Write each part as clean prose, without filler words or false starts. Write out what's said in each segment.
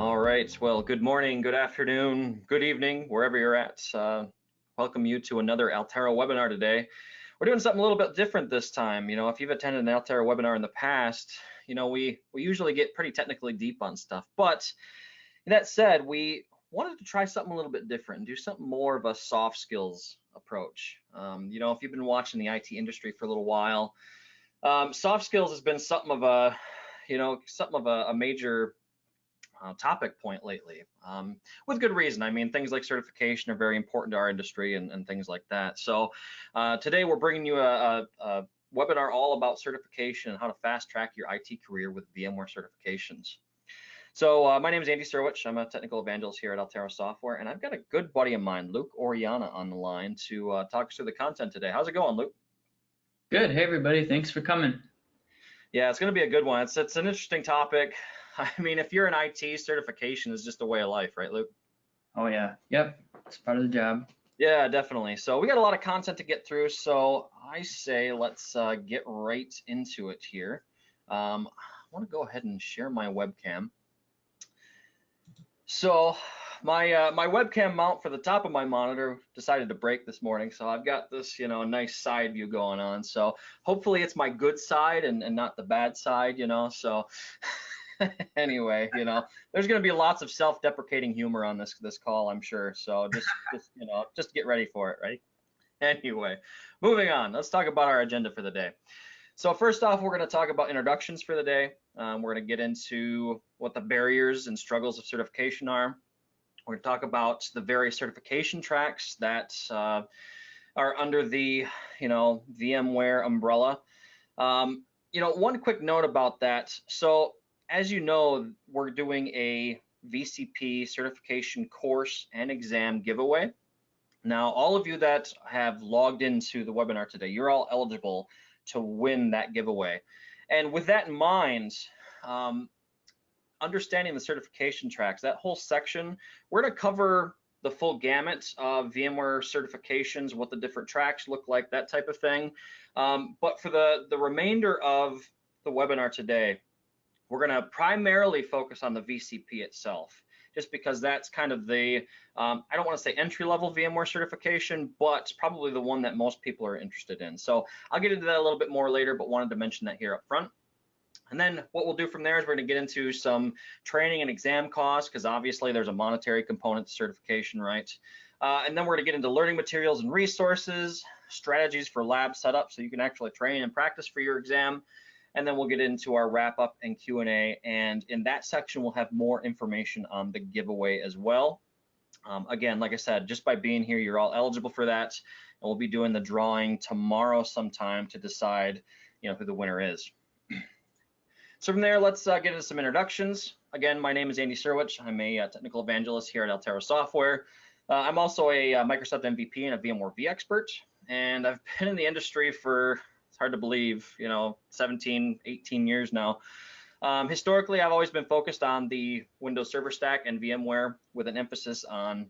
All right. Well, good morning, good afternoon, good evening, wherever you're at. Welcome you to another Altera webinar today. We're doing something a little bit different this time. If you've attended an Altera webinar in the past, we usually get pretty technically deep on stuff. But that said, we wanted to try something a little bit different and do something more of a soft skills approach. If you've been watching the IT industry for a little while, soft skills has been something of a major topic point lately, with good reason. I mean, things like certification are very important to our industry and things like that. So today we're bringing you a webinar all about certification and how to fast track your IT career with VMware certifications. So my name is Andy Serwich. I'm a technical evangelist here at Altera Software, and I've got a good buddy of mine, Luke Oriana, on the line to talk us through the content today. How's it going, Luke? Good. Hey, everybody. Thanks for coming. Yeah, it's going to be a good one. It's an interesting topic. I mean, if you're in IT, certification is just a way of life, right, Luke? Oh, yeah. Yep. It's part of the job. Yeah, definitely. So we got a lot of content to get through. So I say let's get right into it here. I want to go ahead and share my webcam. So my webcam mount for the top of my monitor decided to break this morning. So I've got this, nice side view going on. So hopefully it's my good side and not the bad side, So anyway, there's going to be lots of self-deprecating humor on this call, I'm sure. So just get ready for it, right? Anyway, moving on. Let's talk about our agenda for the day. So first off, we're going to talk about introductions for the day. We're going to get into what the barriers and struggles of certification are. We're going to talk about the various certification tracks that are under the VMware umbrella. One quick note about that. So as you know, we're doing a VCP certification course and exam giveaway. Now, all of you that have logged into the webinar today, you're all eligible to win that giveaway. And with that in mind, understanding the certification tracks, that whole section, we're going to cover the full gamut of VMware certifications, what the different tracks look like, that type of thing. But for the remainder of the webinar today, we're going to primarily focus on the VCP itself, just because that's kind of the, I don't want to say entry-level VMware certification, but probably the one that most people are interested in. So I'll get into that a little bit more later, but wanted to mention that here up front. And then what we'll do from there is we're going to get into some training and exam costs, because obviously there's a monetary component to certification, right? And then we're going to get into learning materials and resources, strategies for lab setup so you can actually train and practice for your exam. And then we'll get into our wrap up and Q&A. And in that section, we'll have more information on the giveaway as well. Again, like I said, just by being here, you're all eligible for that. And we'll be doing the drawing tomorrow sometime to decide, who the winner is. So from there, let's get into some introductions. Again, my name is Andy Serwich. I'm a technical evangelist here at Altera Software. I'm also a Microsoft MVP and a VMware vExpert. And I've been in the industry for, it's hard to believe, 17, 18 years now. Historically, I've always been focused on the Windows Server Stack and VMware with an emphasis on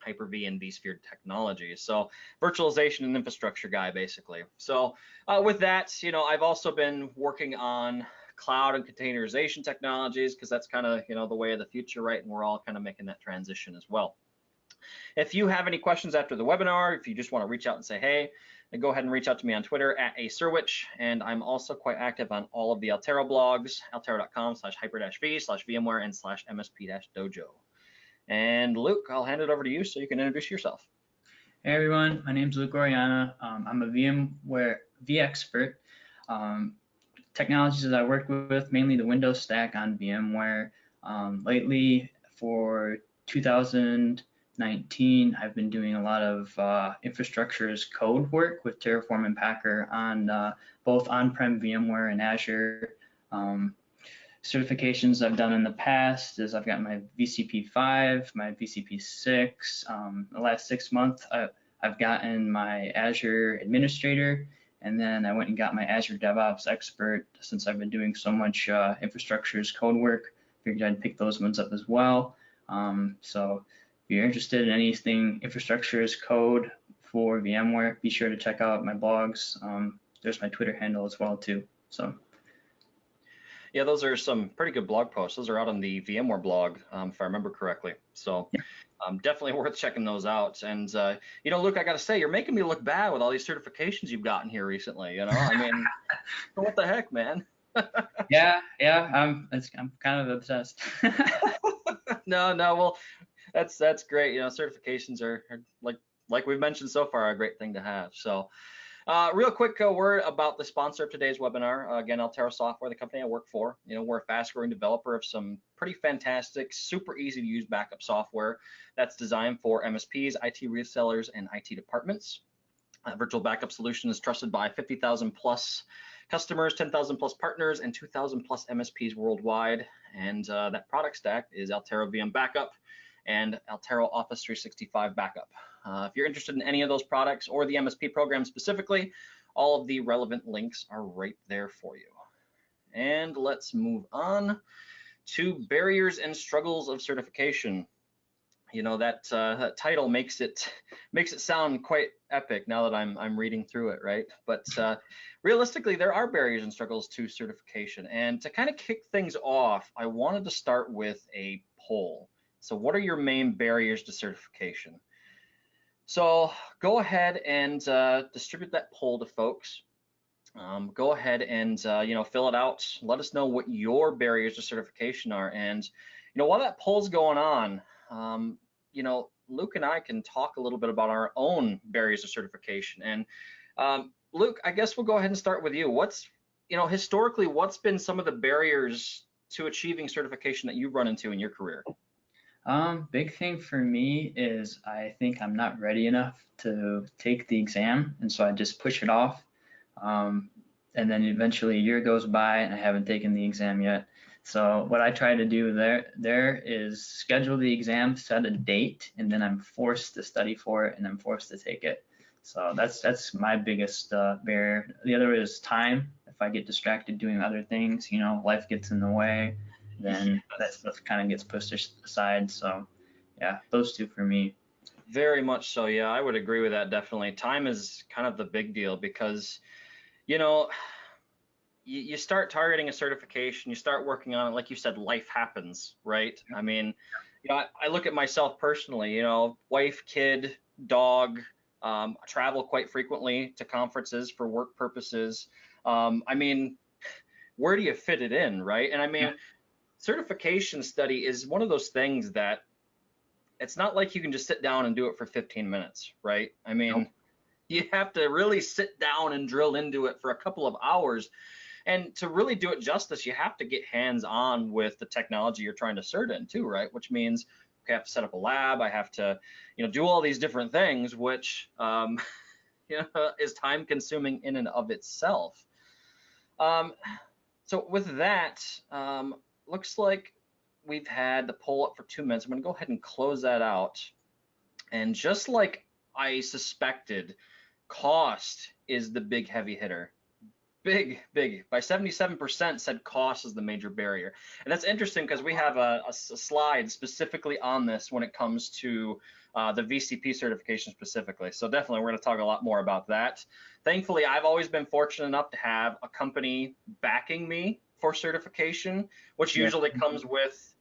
Hyper-V and vSphere technologies. So virtualization and infrastructure guy, basically. So with that, I've also been working on cloud and containerization technologies, because that's kind of, the way of the future, right? And we're all kind of making that transition as well. If you have any questions after the webinar, if you just want to reach out and say, hey, then go ahead and reach out to me on Twitter at @aserwich. And I'm also quite active on all of the Altera blogs, altera.com/hyper-v/VMware and /MSP-dojo. And Luke, I'll hand it over to you so you can introduce yourself. Hey, everyone. My name's Luke Oriana. I'm a VMware vExpert. Technologies that I work with, mainly the Windows stack on VMware. Lately, for 2019, I've been doing a lot of infrastructure as code work with Terraform and Packer on both on-prem VMware and Azure. Certifications I've done in the past is I've got my VCP 5, my VCP 6. The last 6 months, I've gotten my Azure Administrator, and then I went and got my Azure DevOps Expert. Since I've been doing so much infrastructure as code work, figured I'd pick those ones up as well. So if you're interested in anything infrastructure as code for VMware, be sure to check out my blogs. There's my Twitter handle as well too. So. Yeah, those are some pretty good blog posts. Those are out on the VMware blog, if I remember correctly. So definitely worth checking those out. And Luke, I got to say, you're making me look bad with all these certifications you've gotten here recently. I mean, what the heck, man? Yeah, I'm kind of obsessed. No, no. Well, that's great. Certifications are like we've mentioned so far, a great thing to have. So. Real quick word about the sponsor of today's webinar. Again, Altera Software, the company I work for. We're a fast-growing developer of some pretty fantastic, super easy to use backup software that's designed for MSPs, IT resellers, and IT departments. Virtual backup solution is trusted by 50,000 plus customers, 10,000 plus partners, and 2,000 plus MSPs worldwide. And that product stack is Altera VM Backup and Altera Office 365 Backup. If you're interested in any of those products or the MSP program specifically, all of the relevant links are right there for you. And let's move on to barriers and struggles of certification. That title makes it sound quite epic now that I'm reading through it, right? But realistically, there are barriers and struggles to certification. And to kind of kick things off, I wanted to start with a poll. So what are your main barriers to certification? So go ahead and distribute that poll to folks. Go ahead and fill it out. Let us know what your barriers to certification are. And while that poll's going on, Luke and I can talk a little bit about our own barriers to certification. And Luke, I guess we'll go ahead and start with you. Historically, what's been some of the barriers to achieving certification that you've run into in your career? Big thing for me is I think I'm not ready enough to take the exam, and so I just push it off. And then eventually a year goes by and I haven't taken the exam yet. So what I try to do there is schedule the exam, set a date, and then I'm forced to study for it and I'm forced to take it. So that's my biggest barrier. The other is time. If I get distracted doing other things, life gets in the way, then that stuff kind of gets pushed aside. So yeah, those two for me. Very much so. Yeah, I would agree with that. Definitely. Time is kind of the big deal because, you know, you start targeting a certification, you start working on it. Like you said, life happens, right? I mean, I look at myself personally, wife, kid, dog, travel quite frequently to conferences for work purposes. I mean, where do you fit it in, right? And I mean, certification study is one of those things that it's not like you can just sit down and do it for 15 minutes, right? I mean, Nope. you have to really sit down and drill into it for a couple of hours. And to really do it justice, you have to get hands-on with the technology you're trying to cert in too, right? Which means I have to set up a lab, I have to, do all these different things, which is time consuming in and of itself. So with that, looks like we've had the poll up for 2 minutes. I'm going to go ahead and close that out. And just like I suspected, cost is the big heavy hitter. Big. By 77% said cost is the major barrier. And that's interesting because we have a slide specifically on this when it comes to the VCP certification specifically. So definitely we're going to talk a lot more about that. Thankfully, I've always been fortunate enough to have a company backing me for certification, which usually comes with,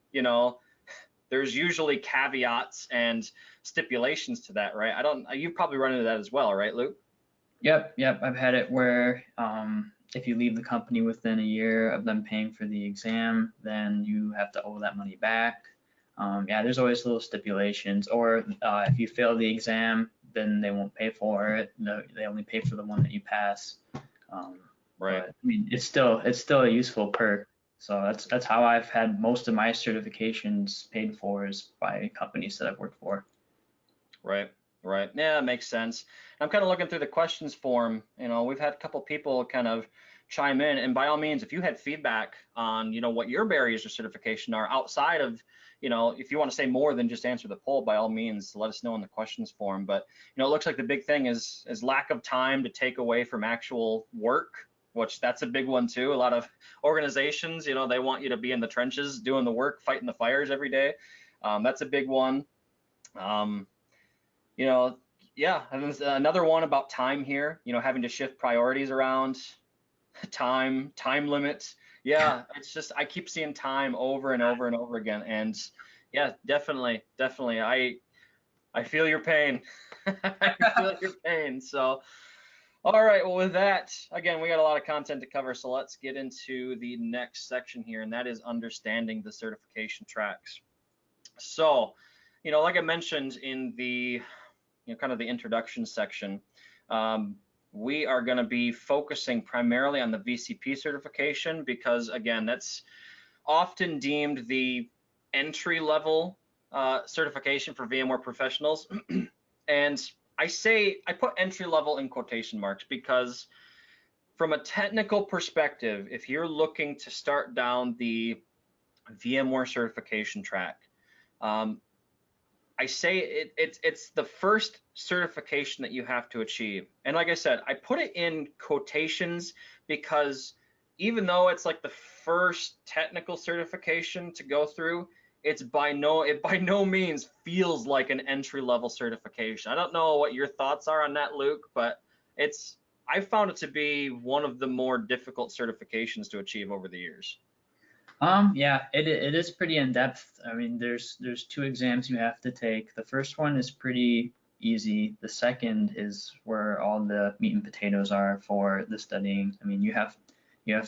there's usually caveats and stipulations to that, right? You've probably run into that as well, right, Luke? Yep. I've had it where if you leave the company within a year of them paying for the exam, then you have to owe that money back. There's always little stipulations. Or if you fail the exam, then they won't pay for it. They only pay for the one that you pass. Right. But, I mean, it's still a useful perk. So that's how I've had most of my certifications paid for, is by companies that I've worked for. Right. Yeah, that makes sense. I'm kind of looking through the questions form. We've had a couple people kind of chime in, and by all means, if you had feedback on, what your barriers to certification are outside of, if you want to say more than just answer the poll, by all means, let us know in the questions form. But, it looks like the big thing is lack of time to take away from actual work, which that's a big one too. A lot of organizations, they want you to be in the trenches doing the work, fighting the fires every day. That's a big one. Yeah, and there's another one about time here, having to shift priorities around. time limits. Yeah, it's just I keep seeing time over and over and over again, and yeah, definitely, definitely. I feel your pain. I feel your pain. So, all right. Well, with that, again, we got a lot of content to cover, so let's get into the next section here, and that is understanding the certification tracks. So, like I mentioned in the, kind of the introduction section, we are going to be focusing primarily on the VCP certification because, again, that's often deemed the entry level certification for VMware professionals. And I put entry level in quotation marks because from a technical perspective, if you're looking to start down the VMware certification track, I say it's the first certification that you have to achieve. And like I said, I put it in quotations because even though it's like the first technical certification to go through, it by no means feels like an entry level certification. I don't know what your thoughts are on that, Luke, but I found it to be one of the more difficult certifications to achieve over the years. Yeah, it is pretty in depth. I mean, there's two exams you have to take. The first one is pretty easy. The second is where all the meat and potatoes are for the studying. I mean, you have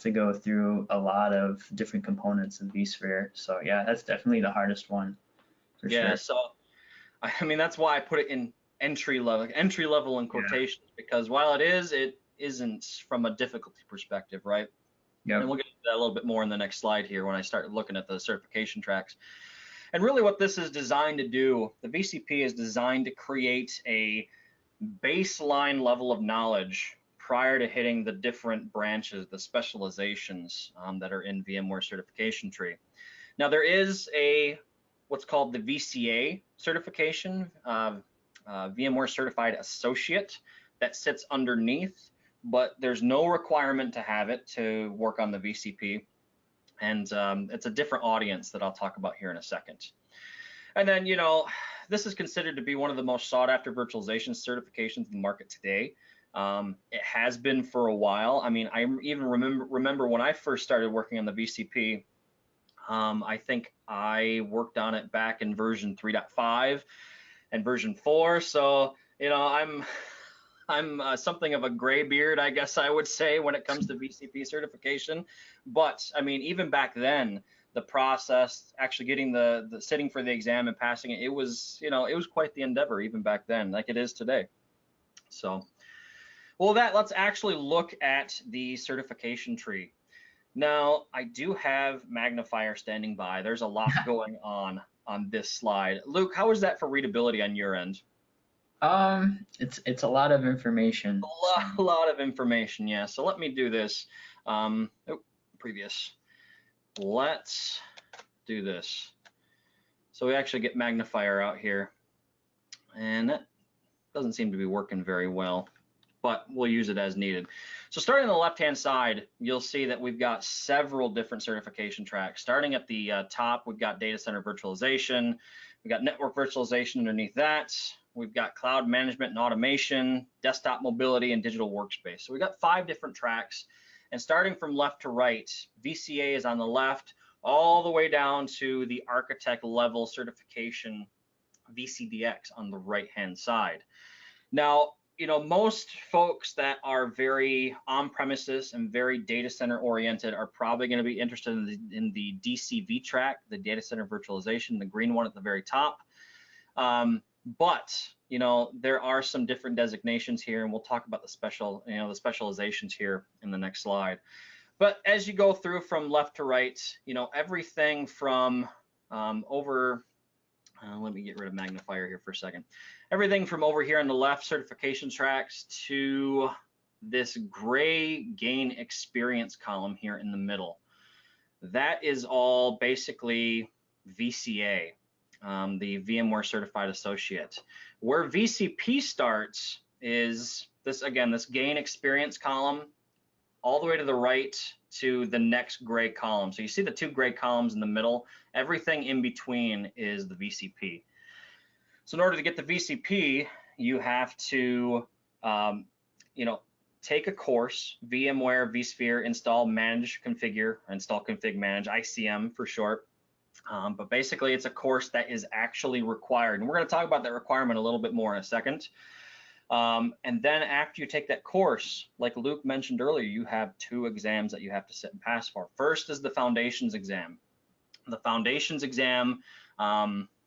to go through a lot of different components of vSphere. So yeah, that's definitely the hardest one for Yeah, sure. so I mean that's why I put it in entry level in quotations, because while it isn't from a difficulty perspective, right? Yep. And we'll get into that a little bit more in the next slide here when I start looking at the certification tracks. And really what this is designed to do, the VCP is designed to create a baseline level of knowledge prior to hitting the different branches, the specializations that are in VMware certification tree. Now there is what's called the VCA certification, VMware Certified Associate, that sits underneath, but there's no requirement to have it to work on the VCP. And it's a different audience that I'll talk about here in a second. And then, this is considered to be one of the most sought after virtualization certifications in the market today. It has been for a while. I mean, I even remember when I first started working on the VCP, I think I worked on it back in version 3.5 and version 4. So, I'm something of a gray beard, I guess I would say, when it comes to VCP certification. But I mean, even back then, the process, actually getting the sitting for the exam and passing it, it was quite the endeavor even back then, like it is today. So, well, let's actually look at the certification tree. Now, I do have magnifier standing by. There's a lot going on this slide. Luke, how is that for readability on your end? It's a lot of information. A lot of information, yeah. So let me do this. Previous. Let's do this. So we actually get magnifier out here, and that doesn't seem to be working very well, but we'll use it as needed. So starting on the left-hand side, you'll see that we've got several different certification tracks. Starting at the top, we've got data center virtualization. We've got network virtualization underneath that. We've got cloud management and automation, desktop mobility, and digital workspace. So we've got 5 different tracks. And starting from left to right, VCA is on the left, all the way down to the architect level certification, VCDX, on the right-hand side. Now, most folks that are very on-premises and very data center oriented are probably going to be interested in the DCV track, the data center virtualization, the green one at the very top. But there are some different designations here, and we'll talk about the specializations here in the next slide. But as you go through from left to right, everything from over. Let me get rid of magnifier here for a second. Everything from over here on the left, certification tracks, to this gray gain experience column here in the middle. That is all basically VCA, the VMware Certified Associate. Where VCP starts is this gain experience column all the way to the right to the next gray column. So you see the 2 gray columns in the middle. Everything in between is the VCP. So in order to get the VCP, you have to, take a course, VMware, vSphere, install, manage, configure, install, config, manage, ICM for short. But basically, it's a course that is actually required. And we're going to talk about that requirement a little bit more in a second. And then after you take that course, like Luke mentioned earlier, you have 2 exams that you have to sit and pass for. First is the foundations exam. The foundations exam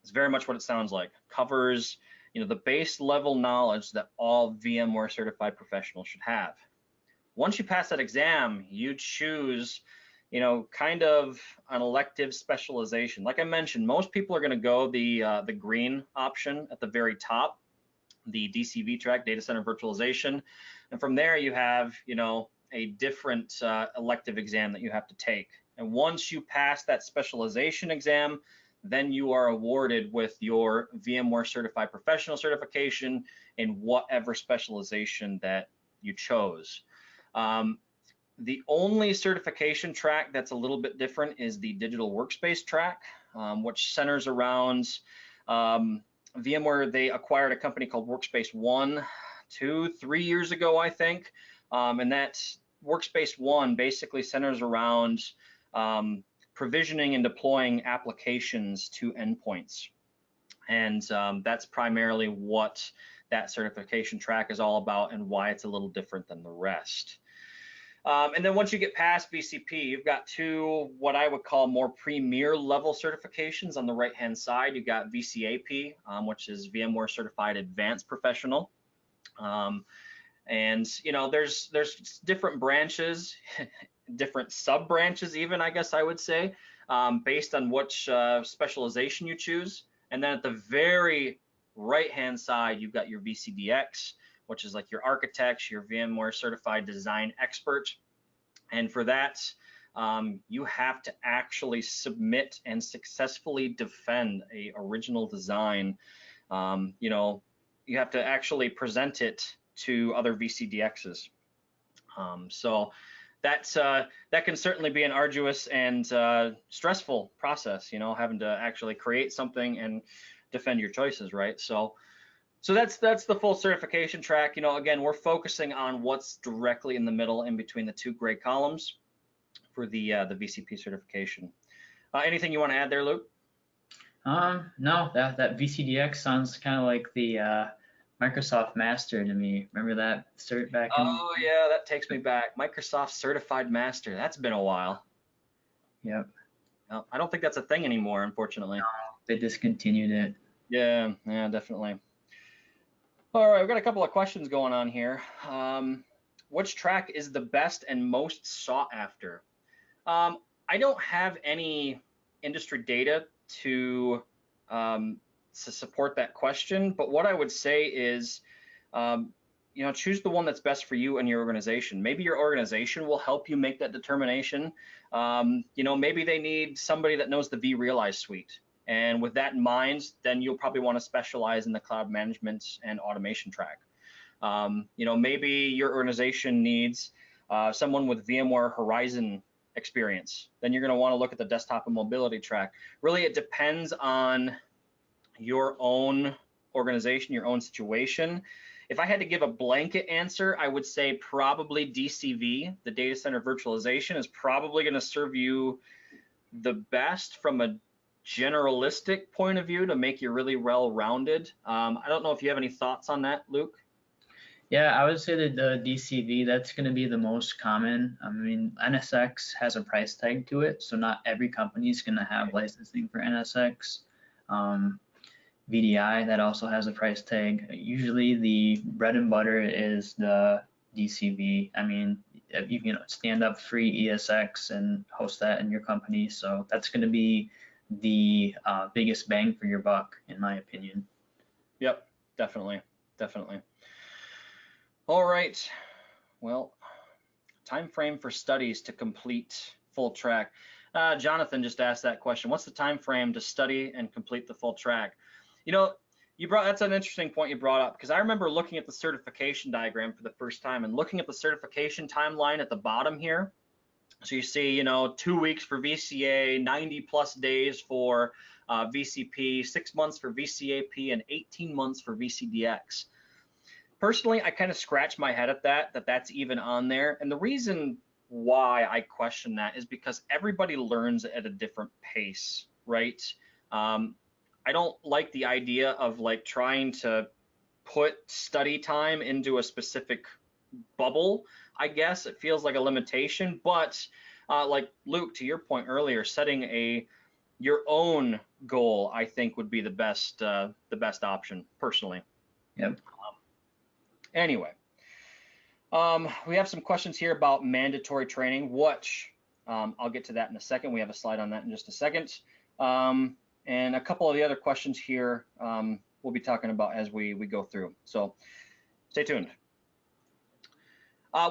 is very much what it sounds like. Covers, the base level knowledge that all VMware certified professionals should have. Once you pass that exam, you choose, kind of an elective specialization. Like I mentioned, most people are going to go the green option at the very top, the DCV track, data center virtualization, and from there you have, a different elective exam that you have to take. And once you pass that specialization exam, then you are awarded with your VMware Certified Professional certification in whatever specialization that you chose. The only certification track that's a little bit different is the digital workspace track, which centers around VMware. They acquired a company called Workspace ONE 2-3 years ago, I think, and that Workspace ONE basically centers around provisioning and deploying applications to endpoints. And that's primarily what that certification track is all about and why it's a little different than the rest. And then once you get past VCP, you've got 2 what I would call more premier level certifications. On the right hand side, you've got VCAP, which is VMware Certified Advanced Professional. And there's different branches, different sub branches even, I guess I would say, based on which specialization you choose. And then at the very right hand side, you've got your VCDX, which is like your architects, your VMware Certified Design Expert. And for that, you have to actually submit and successfully defend a original design. You have to actually present it to other VCDXs. So that can certainly be an arduous and stressful process, having to actually create something and defend your choices, right? So that's the full certification track. Again, we're focusing on what's directly in the middle in between the 2 gray columns for the VCP certification. Anything you want to add there, Luke? No, that VCDX sounds kind of like the Microsoft Master to me. Remember that cert back in? Oh yeah, that takes me back. Microsoft Certified Master. That's been a while. Yep. Well, I don't think that's a thing anymore, unfortunately. No, they discontinued it. Yeah, definitely. All right, we've got a couple of questions going on here. Which track is the best and most sought after? I don't have any industry data to support that question, but what I would say is, choose the one that's best for you and your organization. Maybe your organization will help you make that determination. Maybe they need somebody that knows the vRealize suite. And with that in mind, then you'll probably want to specialize in the cloud management and automation track. Maybe your organization needs someone with VMware Horizon experience. Then you're going to want to look at the desktop and mobility track. Really, it depends on your own organization, your own situation. If I had to give a blanket answer, I would say probably DCV, the data center virtualization, is probably going to serve you the best from a generalistic point of view to make you really well-rounded. I don't know if you have any thoughts on that, Luke? Yeah, I would say that the DCV, that's going to be the most common. I mean, NSX has a price tag to it, so not every company is going to have licensing for NSX. VDI, that also has a price tag. Usually the bread and butter is the DCV. I mean, you can stand up free ESX and host that in your company, so that's going to be the biggest bang for your buck, in my opinion. Yep, definitely. All right, well, time frame for studies to complete full track. Jonathan just asked that question. What's the time frame to study and complete the full track? That's an interesting point you brought up, because I remember looking at the certification diagram for the first time and looking at the certification timeline at the bottom here. So you see, 2 weeks for VCA, 90+ days for VCP, 6 months for VCAP, and 18 months for VCDX. Personally, I kind of scratch my head at that's even on there. And the reason why I question that is because everybody learns at a different pace, right? I don't like the idea of like trying to put study time into a specific bubble. I guess it feels like a limitation, but like Luke, to your point earlier, setting your own goal, I think, would be the best option personally. Yep. Anyway, we have some questions here about mandatory training, which I'll get to that in a second. We have a slide on that in just a second. And a couple of the other questions here we'll be talking about as we go through. So stay tuned.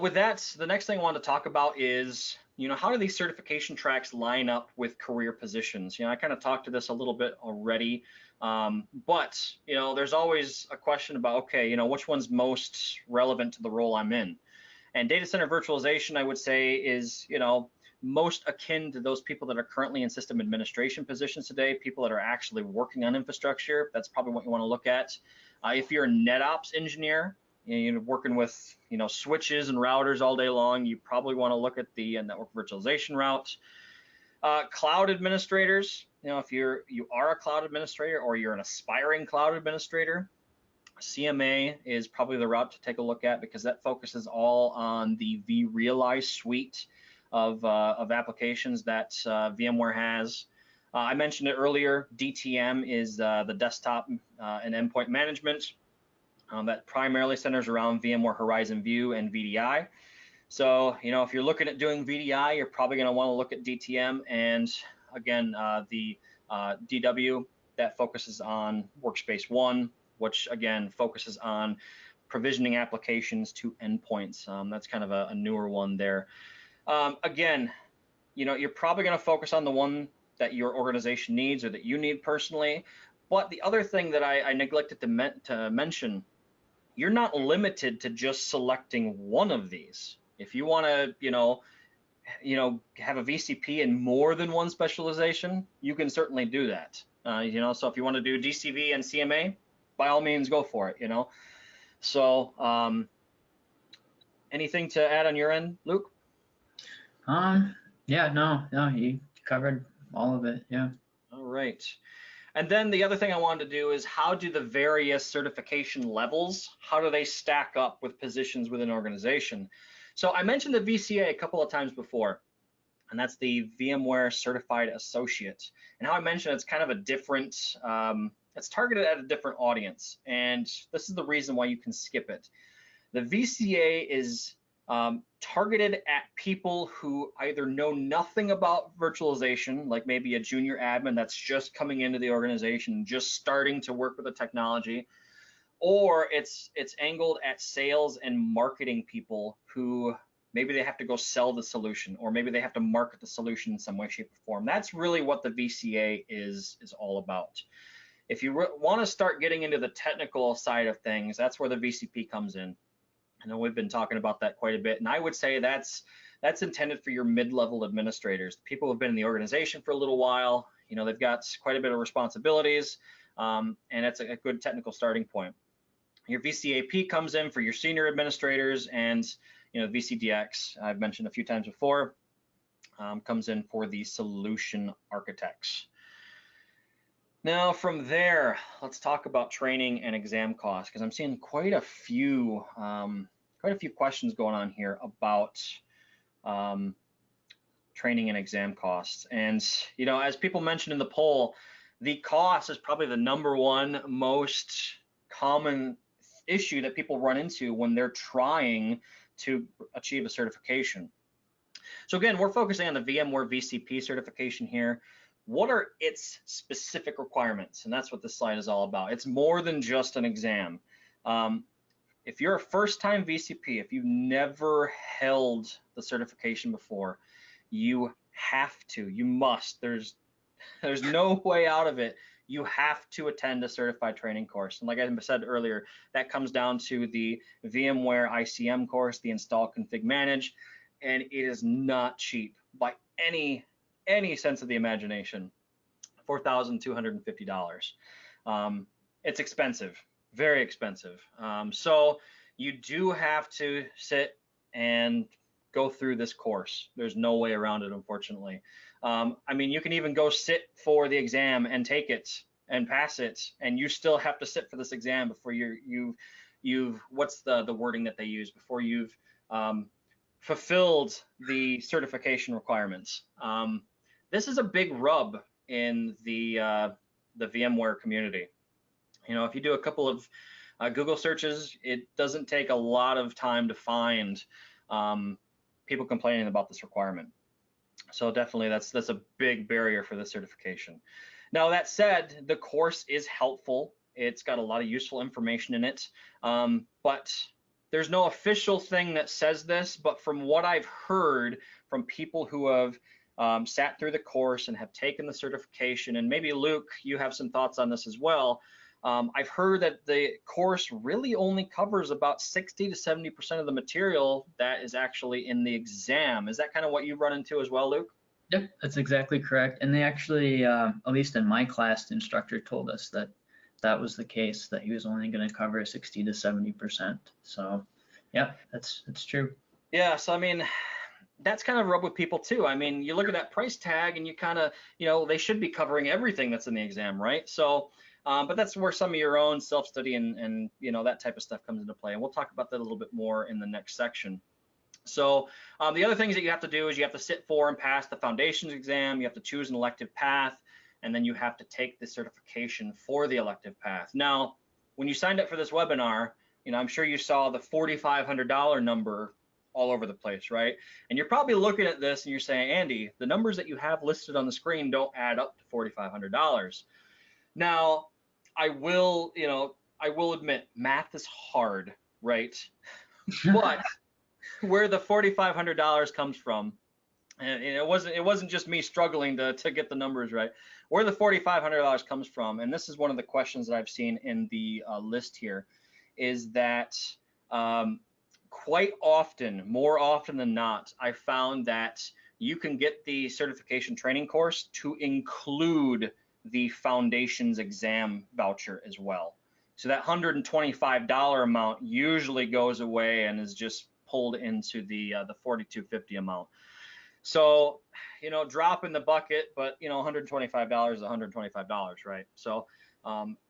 With that, the next thing I want to talk about is, how do these certification tracks line up with career positions? I kind of talked to this a little bit already, but there's always a question about, okay, which one's most relevant to the role I'm in? And data center virtualization, I would say, is most akin to those people that are currently in system administration positions today, people that are actually working on infrastructure. That's probably what you want to look at. If you're a NetOps engineer, you're working with switches and routers all day long, you probably want to look at the network virtualization route. Cloud administrators, if you are a cloud administrator or you're an aspiring cloud administrator, CMA is probably the route to take a look at, because that focuses all on the vRealize suite of applications that VMware has. I mentioned it earlier, DTM is the desktop and endpoint management. That primarily centers around VMware Horizon View and VDI. So, if you're looking at doing VDI, you're probably going to want to look at DTM. And again, the DW, that focuses on Workspace ONE, which again focuses on provisioning applications to endpoints. That's kind of a newer one there. Again, you're probably going to focus on the one that your organization needs or that you need personally. But the other thing that I neglected to mention, you're not limited to just selecting one of these. If you want to, have a VCP in more than one specialization, you can certainly do that. So if you want to do DCV and CMA, by all means, go for it. So anything to add on your end, Luke? Yeah, no, you covered all of it. Yeah. All right. And then the other thing I wanted to do is, how do the various certification levels, how do they stack up with positions within an organization? So I mentioned the VCA a couple of times before, and that's the VMware Certified Associate. And how I mentioned it's kind of a different, it's targeted at a different audience. And this is the reason why you can skip it. The VCA is targeted at people who either know nothing about virtualization, like maybe a junior admin that's just coming into the organization, just starting to work with the technology, or it's angled at sales and marketing people who maybe they have to go sell the solution, or maybe they have to market the solution in some way, shape, or form. That's really what the VCA is all about. If you want to start getting into the technical side of things, that's where the VCP comes in. I know we've been talking about that quite a bit, and I would say that's intended for your mid-level administrators, people who have been in the organization for a little while. They've got quite a bit of responsibilities, and it's a good technical starting point. Your VCAP comes in for your senior administrators, and VCDX, I've mentioned a few times before, comes in for the solution architects. Now from there, let's talk about training and exam costs, because I'm seeing quite a few questions going on here about training and exam costs. And as people mentioned in the poll, the cost is probably the number one most common issue that people run into when they're trying to achieve a certification. So again, we're focusing on the VMware VCP certification here. What are its specific requirements? And that's what this slide is all about. It's more than just an exam. If you're a first-time VCP, if you've never held the certification before, you must. There's no way out of it. You have to attend a certified training course. And like I said earlier, that comes down to the VMware ICM course, the Install Config Manage, and it is not cheap by any sense of the imagination. $4,250. It's expensive, very expensive. So you do have to sit and go through this course. There's no way around it, unfortunately. I mean, you can even go sit for the exam and take it and pass it, and you still have to sit for this exam before you've what's the wording that they use, before you've fulfilled the certification requirements. This is a big rub in the VMware community. You know, if you do a couple of Google searches, it doesn't take a lot of time to find people complaining about this requirement. So definitely that's a big barrier for this certification. Now that said, the course is helpful. It's got a lot of useful information in it, but there's no official thing that says this, but from what I've heard from people who have sat through the course and have taken the certification, and maybe Luke, you have some thoughts on this as well. I've heard that the course really only covers about 60 to 70% of the material that is actually in the exam. Is that kind of what you run into as well, Luke? Yep, that's exactly correct. And they actually, at least in my class, the instructor told us that that was the case, that he was only going to cover 60 to 70%. So, yeah, that's true. Yeah, so I mean, that's kind of a rub with people too. I mean, you look at that price tag and you kind of, you know, they should be covering everything that's in the exam, right? So, but that's where some of your own self-study and you know, that type of stuff comes into play. And we'll talk about that a little bit more in the next section. So the other things that you have to do is you have to sit for and pass the foundations exam. You have to choose an elective path, and then you have to take the certification for the elective path. Now, when you signed up for this webinar, you know, I'm sure you saw the $4,500 number all over the place, right? And you're probably looking at this and you're saying, Andy, the numbers that you have listed on the screen don't add up to $4,500. Now, I will admit, math is hard, right? But where the $4,500 comes from, and it wasn't just me struggling to get the numbers right. Where the $4,500 comes from, and this is one of the questions that I've seen in the list here, is that quite often, more often than not, I found that you can get the certification training course to include the foundations exam voucher as well. So that $125 amount usually goes away and is just pulled into the $4,250 amount. So, you know, drop in the bucket, but you know, $125 is $125, right? So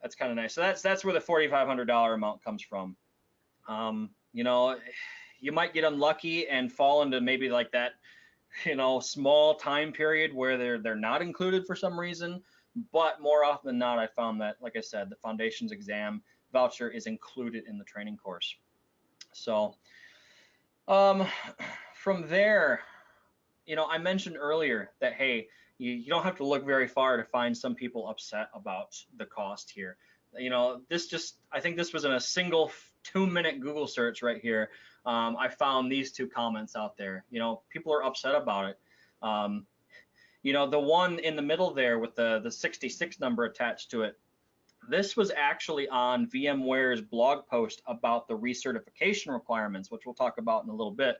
that's kind of nice. So that's where the $4,500 amount comes from. You know, you might get unlucky and fall into maybe like that, you know, small time period where they're not included for some reason. But more often than not, I found that, like I said, the foundations exam voucher is included in the training course. So from there, you know, I mentioned earlier that, hey, you don't have to look very far to find some people upset about the cost here. You know, I think this was in a single 2-minute Google search right here. I found these 2 comments out there. You know, people are upset about it. You know, the one in the middle there with the 66 number attached to it, this was actually on VMware's blog post about the recertification requirements, which we'll talk about in a little bit.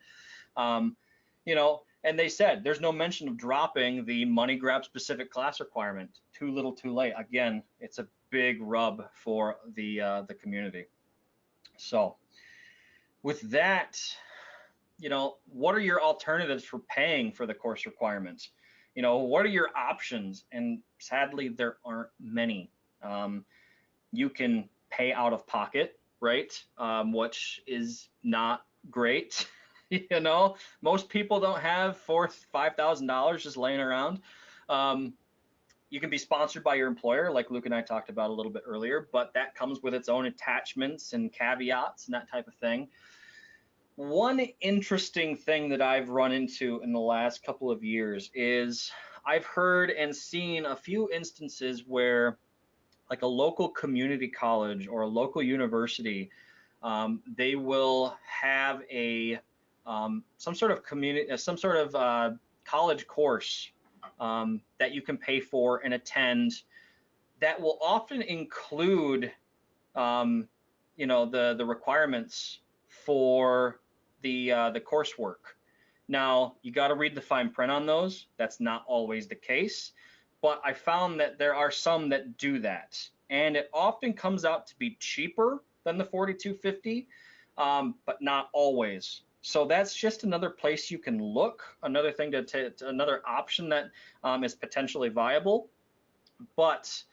You know, and they said there's no mention of dropping the money grab specific class requirement. Too little, too late. Again, it's a big rub for the community. So with that, you know, what are your alternatives for paying for the course requirements? You know, what are your options? And sadly, there aren't many. You can pay out of pocket, right? Which is not great. You know, most people don't have $4,000-$5,000 just laying around. You can be sponsored by your employer, like Luke and I talked about a little bit earlier, but that comes with its own attachments and caveats and that type of thing. One interesting thing that I've run into in the last couple of years is I've heard and seen a few instances where, like a local community college or a local university, they will have some sort of college course that you can pay for and attend that will often include you know, the requirements for the coursework. Now, you got to read the fine print on those. That's not always the case, but I found that there are some that do that, and it often comes out to be cheaper than the $4,250. but not always. So that's just another place you can look, another thing another option that is potentially viable. But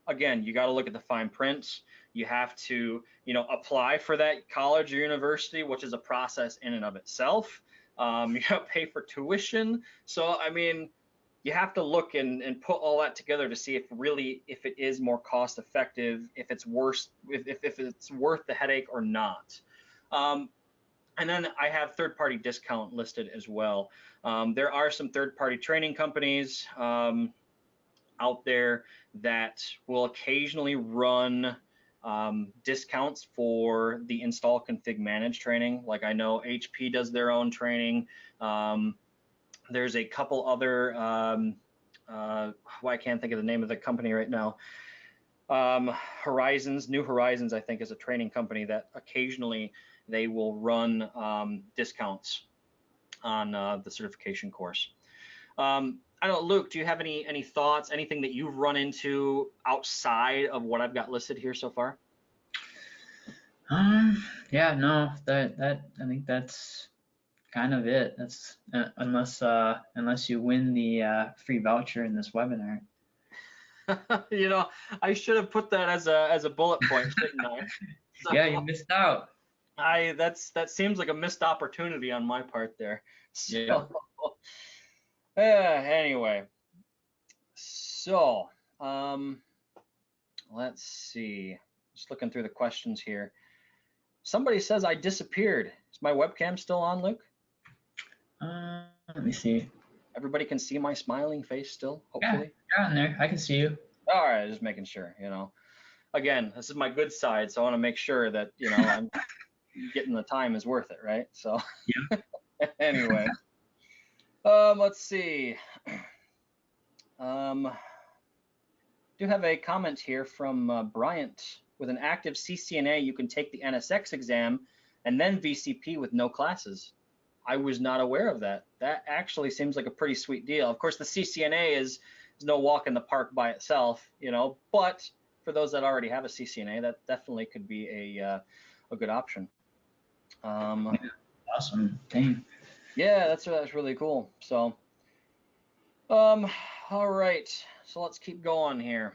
again, you got to look at the fine print. You have to, apply for that college or university, which is a process in and of itself. You got to pay for tuition. So, I mean, you have to look and put all that together to see if it is more cost effective, if it's worse, if it's worth the headache or not. And then I have third-party discount listed as well. There are some third-party training companies out there that will occasionally run discounts for the install, config, manage training. Like I know HP does their own training. There's a couple other, I can't think of the name of the company right now. New Horizons, I think, is a training company that occasionally they will run discounts on the certification course. I don't know, Luke, do you have any thoughts, anything that you've run into outside of what I've got listed here so far? Yeah, no, that I think that's kind of it. That's unless you win the free voucher in this webinar. I should have put that as a bullet point, shouldn't I? So, yeah, you missed out. That seems like a missed opportunity on my part there. So, yeah. Anyway, so let's see. Just looking through the questions here. Somebody says I disappeared. Is my webcam still on, Luke? Let me see. Everybody can see my smiling face still, hopefully. Yeah, you're on there. I can see you. All right, just making sure, Again, this is my good side, so I want to make sure that, I'm getting the time is worth it, right? So, yeah. Anyway, let's see. Do have a comment here from Bryant. With an active CCNA, you can take the NSX exam and then VCP with no classes. I was not aware of that. That actually seems like a pretty sweet deal. Of course, the CCNA is no walk in the park by itself, but for those that already have a CCNA, that definitely could be a good option. Awesome. Dang. Yeah, that's really cool. So, all right. So let's keep going here.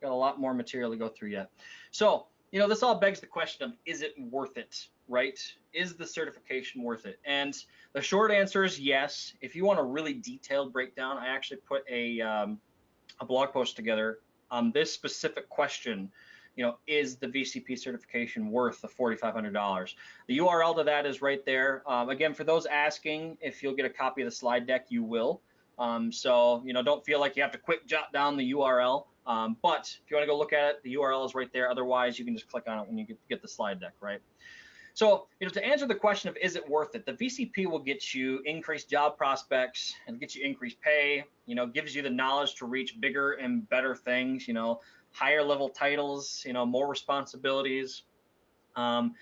Got a lot more material to go through yet. So, this all begs the question of, is it worth it, right? Is the certification worth it? And the short answer is yes. If you want a really detailed breakdown, I actually put a blog post together on this specific question. Is the VCP certification worth the $4,500? The URL to that is right there. Again, for those asking if you'll get a copy of the slide deck, you will. So, don't feel like you have to quick jot down the URL. But if you want to go look at it, the URL is right there. Otherwise, you can just click on it when you get the slide deck, right? So, to answer the question of is it worth it, the VCP will get you increased job prospects and get you increased pay, gives you the knowledge to reach bigger and better things, higher level titles, more responsibilities. And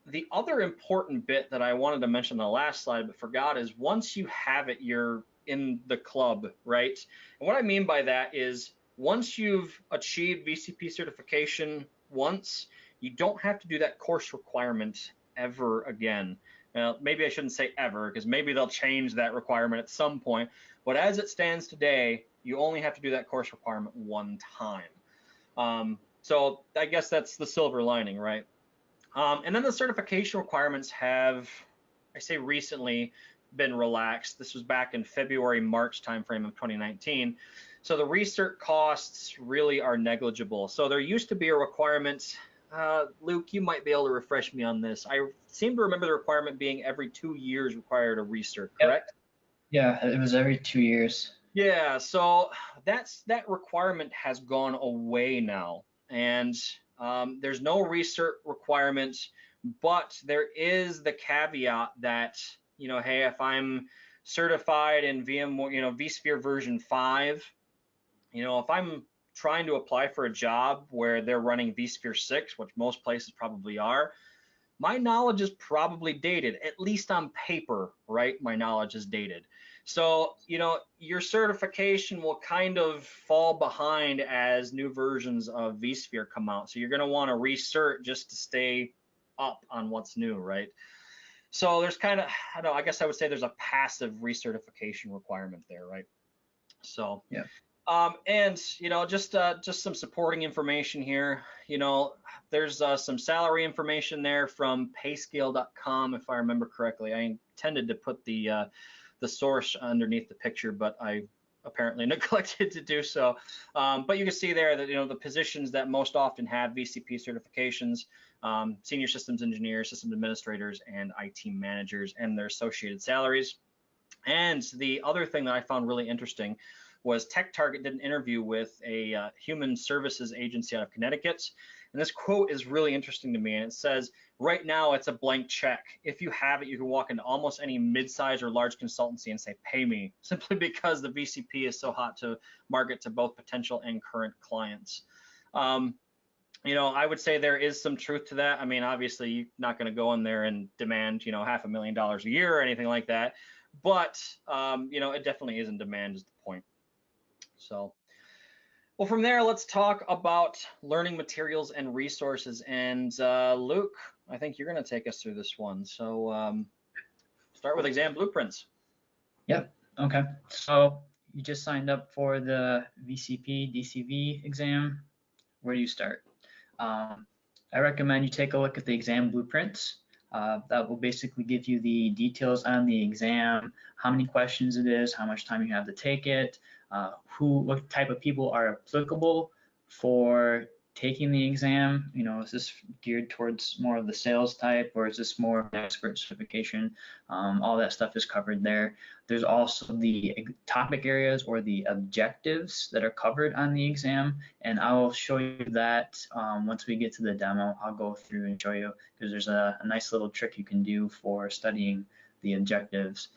the other important bit that I wanted to mention on the last slide but forgot is once you have it, you're in the club, right? And what I mean by that is once you've achieved VCP certification once, you don't have to do that course requirement ever again. Now, maybe I shouldn't say ever because maybe they'll change that requirement at some point. But as it stands today, you only have to do that course requirement one time. So I guess that's the silver lining, right? And then the certification requirements have, I say recently, been relaxed. This was back in February, March timeframe of 2019. So the research costs really are negligible. So there used to be a requirement, Luke, you might be able to refresh me on this. I seem to remember the requirement being every 2 years required a research, correct? Yep. Yeah, it was every 2 years. Yeah, so that requirement has gone away now. And there's no research requirement, but there is the caveat that, hey, if I'm certified in VMware, vSphere version 5, if I'm trying to apply for a job where they're running vSphere 6, which most places probably are, my knowledge is probably dated, at least on paper, right? My knowledge is dated. So, your certification will kind of fall behind as new versions of vSphere come out. So you're going to want to recert just to stay up on what's new, right? So there's kind of, I guess I would say there's a passive recertification requirement there, right? So, Yeah. and just some supporting information here. There's some salary information there from payscale.com, if I remember correctly. I intended to put the source underneath the picture, but I apparently neglected to do so. But you can see there that the positions that most often have VCP certifications: senior systems engineers, system administrators, and IT managers, and their associated salaries. And the other thing that I found really interesting was TechTarget did an interview with a human services agency out of Connecticut. And this quote is really interesting to me. And it says, right now it's a blank check. If you have it, you can walk into almost any mid-size or large consultancy and say, pay me, simply because the VCP is so hot to market to both potential and current clients. I would say there is some truth to that. I mean, obviously, you're not going to go in there and demand, $500,000 a year or anything like that. But, it definitely is in demand is the point. So, well, from there, let's talk about learning materials and resources. And Luke, I think you're going to take us through this one. So start with exam blueprints. Yep. Okay. So you just signed up for the VCP DCV exam. Where do you start? I recommend you take a look at the exam blueprints. That will basically give you the details on the exam, how many questions it is, how much time you have to take it, what type of people are applicable for taking the exam. Is this geared towards more of the sales type, or is this more of an expert certification? All that stuff is covered there. There's also the topic areas or the objectives that are covered on the exam, and I'll show you that once we get to the demo. I'll go through and show you, because there's a nice little trick you can do for studying the objectives.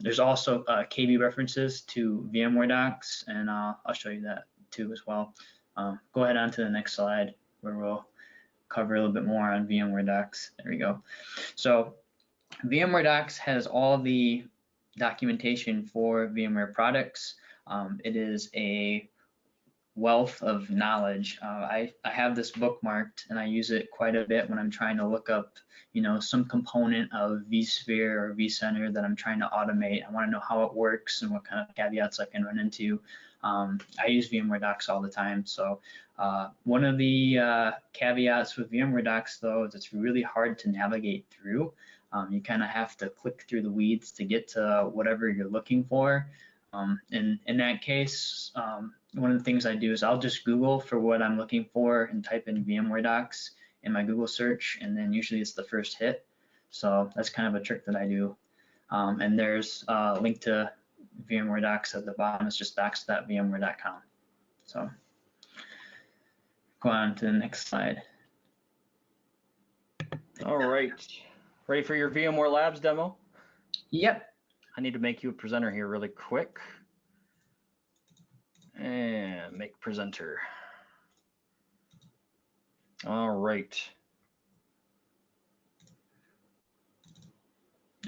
There's also KB references to VMware docs, and I'll show you that too as well. Go ahead on to the next slide, where we'll cover a little bit more on VMware docs. There we go. So VMware docs has all the documentation for VMware products. It is a wealth of knowledge. I have this bookmarked, and I use it quite a bit when I'm trying to look up, some component of vSphere or vCenter that I'm trying to automate. I want to know how it works and what kind of caveats I can run into. I use VMware docs all the time. So one of the caveats with VMware docs, though, is it's really hard to navigate through. You kind of have to click through the weeds to get to whatever you're looking for. In that case, one of the things I do is I'll just Google for what I'm looking for and type in VMware docs in my Google search, and then usually it's the first hit. So that's kind of a trick that I do. And there's a link to VMware docs at the bottom. It's just docs.vmware.com. So go on to the next slide. All right. Ready for your VMware Labs demo? Yep. I need to make you a presenter here really quick. And make presenter. All right.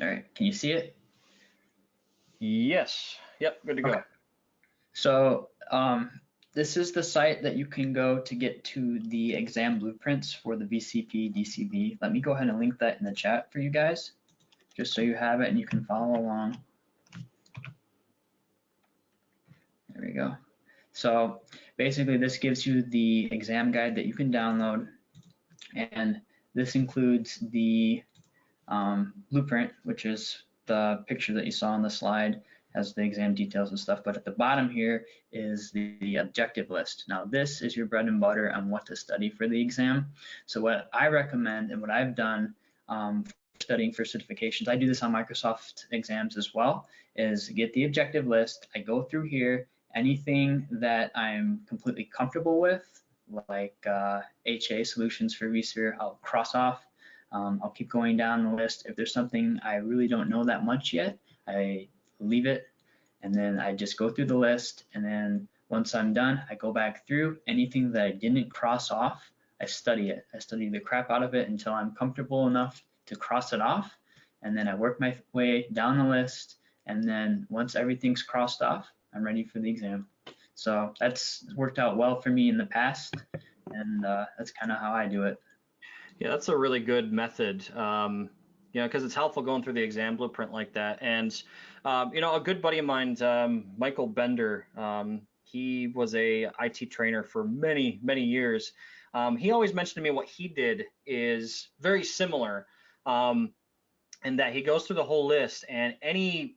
All right. Can you see it? Yes. Yep. Good to go. Okay. So this is the site that you can go to get to the exam blueprints for the VCP DCV. Let me go ahead and link that in the chat for you guys, just so you have it and you can follow along. There we go. So basically this gives you the exam guide that you can download, and this includes the blueprint, which is the picture that you saw on the slide, has the exam details and stuff, but at the bottom here is the objective list. Now this is your bread and butter on what to study for the exam. So what I recommend and what I've done studying for certifications, I do this on Microsoft exams as well, is get the objective list. I go through here, anything that I'm completely comfortable with, like HA solutions for vSphere, I'll cross off. I'll keep going down the list. If there's something I really don't know that much yet, I leave it, and then I just go through the list, and then once I'm done, I go back through anything that I didn't cross off. I study it. I study the crap out of it until I'm comfortable enough to cross it off, and then I work my way down the list And then once everything's crossed off, I'm ready for the exam. So that's worked out well for me in the past, and that's kind of how I do it. Yeah, that's a really good method. Because it's helpful going through the exam blueprint like that. And a good buddy of mine, Michael Bender, he was a IT trainer for many, many years. He always mentioned to me what he did is very similar, in that he goes through the whole list, and any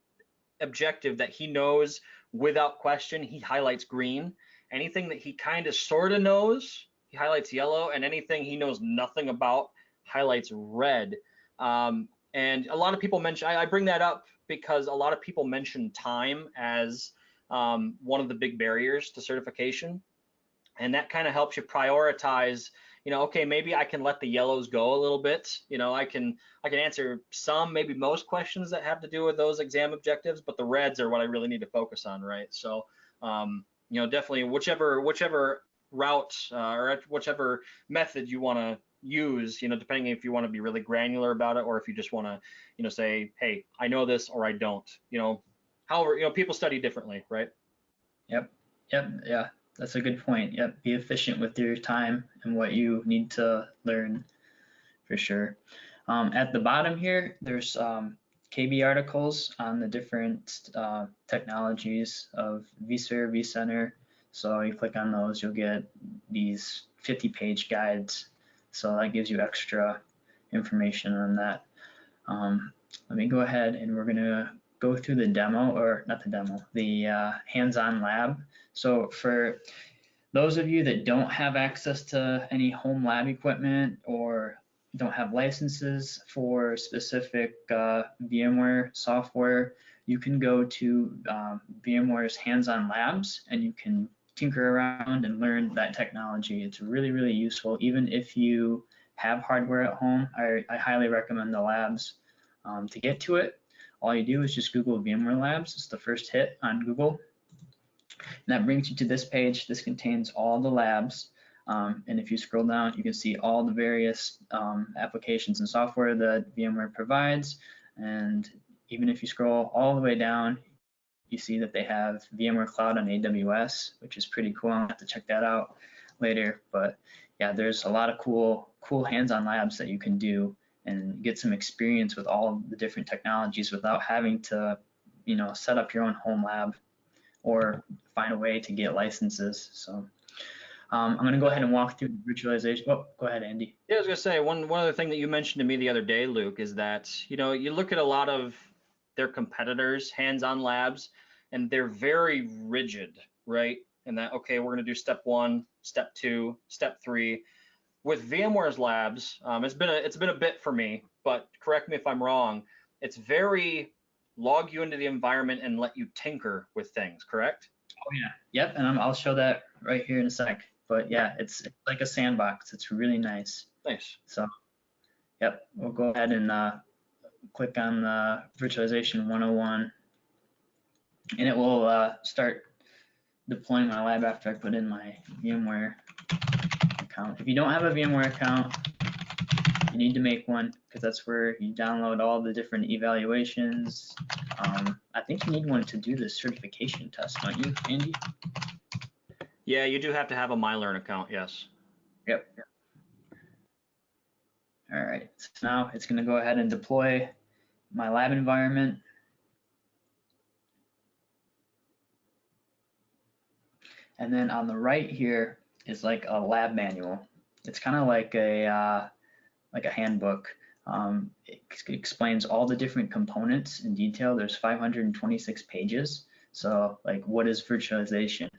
objective that he knows without question, he highlights green. Anything that he kind of sort of knows, he highlights yellow, and anything he knows nothing about, highlights red. And a lot of people mention, I bring that up because a lot of people mention time as one of the big barriers to certification. And that kind of helps you prioritize, okay, maybe I can let the yellows go a little bit. I can answer some, maybe most questions that have to do with those exam objectives, but the reds are what I really need to focus on, right? So definitely whichever route or whichever method you want to use, depending if you want to be really granular about it or if you just want to, say, hey, I know this or I don't. However, people study differently, right? Yep. Yeah. That's a good point. Yep. Be efficient with your time and what you need to learn, for sure. At the bottom here, there's KB articles on the different technologies of vSphere, vCenter. So you click on those, you'll get these 50-page guides. So that gives you extra information on that. Let me go ahead and we're gonna go through the demo, or not the demo, the hands-on lab. So for those of you that don't have access to any home lab equipment or don't have licenses for specific VMware software, you can go to VMware's hands-on labs and you can tinker around and learn that technology. It's really, really useful. Even if you have hardware at home, I highly recommend the labs. To get to it, all you do is just Google VMware Labs. It's the first hit on Google. And that brings you to this page. This contains all the labs. And if you scroll down, you can see all the various applications and software that VMware provides. And even if you scroll all the way down, you see that they have VMware Cloud on AWS, which is pretty cool. I'll have to check that out later. But yeah, there's a lot of cool hands-on labs that you can do and get some experience with all of the different technologies without having to, set up your own home lab or find a way to get licenses. So I'm going to go ahead and walk through the virtualization. Oh, go ahead, Andy. Yeah, I was going to say, one other thing that you mentioned to me the other day, Luke, is that, you look at a lot of their competitors' hands-on labs, and they're very rigid, right? And that, okay, we're going to do step 1, step 2, step 3. With VMware's labs, it's been a bit for me, but correct me if I'm wrong. It's very log you into the environment and let you tinker with things, correct? Oh yeah, yep, and I'll show that right here in a sec. But yeah, it's like a sandbox. It's really nice. Nice. So, yep, we'll go ahead and click on the virtualization 101, and it will start deploying my lab after I put in my VMware account. If you don't have a VMware account, you need to make one because that's where you download all the different evaluations. I think you need one to do the certification test, don't you, Andy? Yeah, you do have to have a MyLearn account, yes. Yep. All right, so now it's going to go ahead and deploy my lab environment. And then on the right here is like a lab manual. It's kind of like a handbook. It explains all the different components in detail. There's 526 pages. So like, what is virtualization?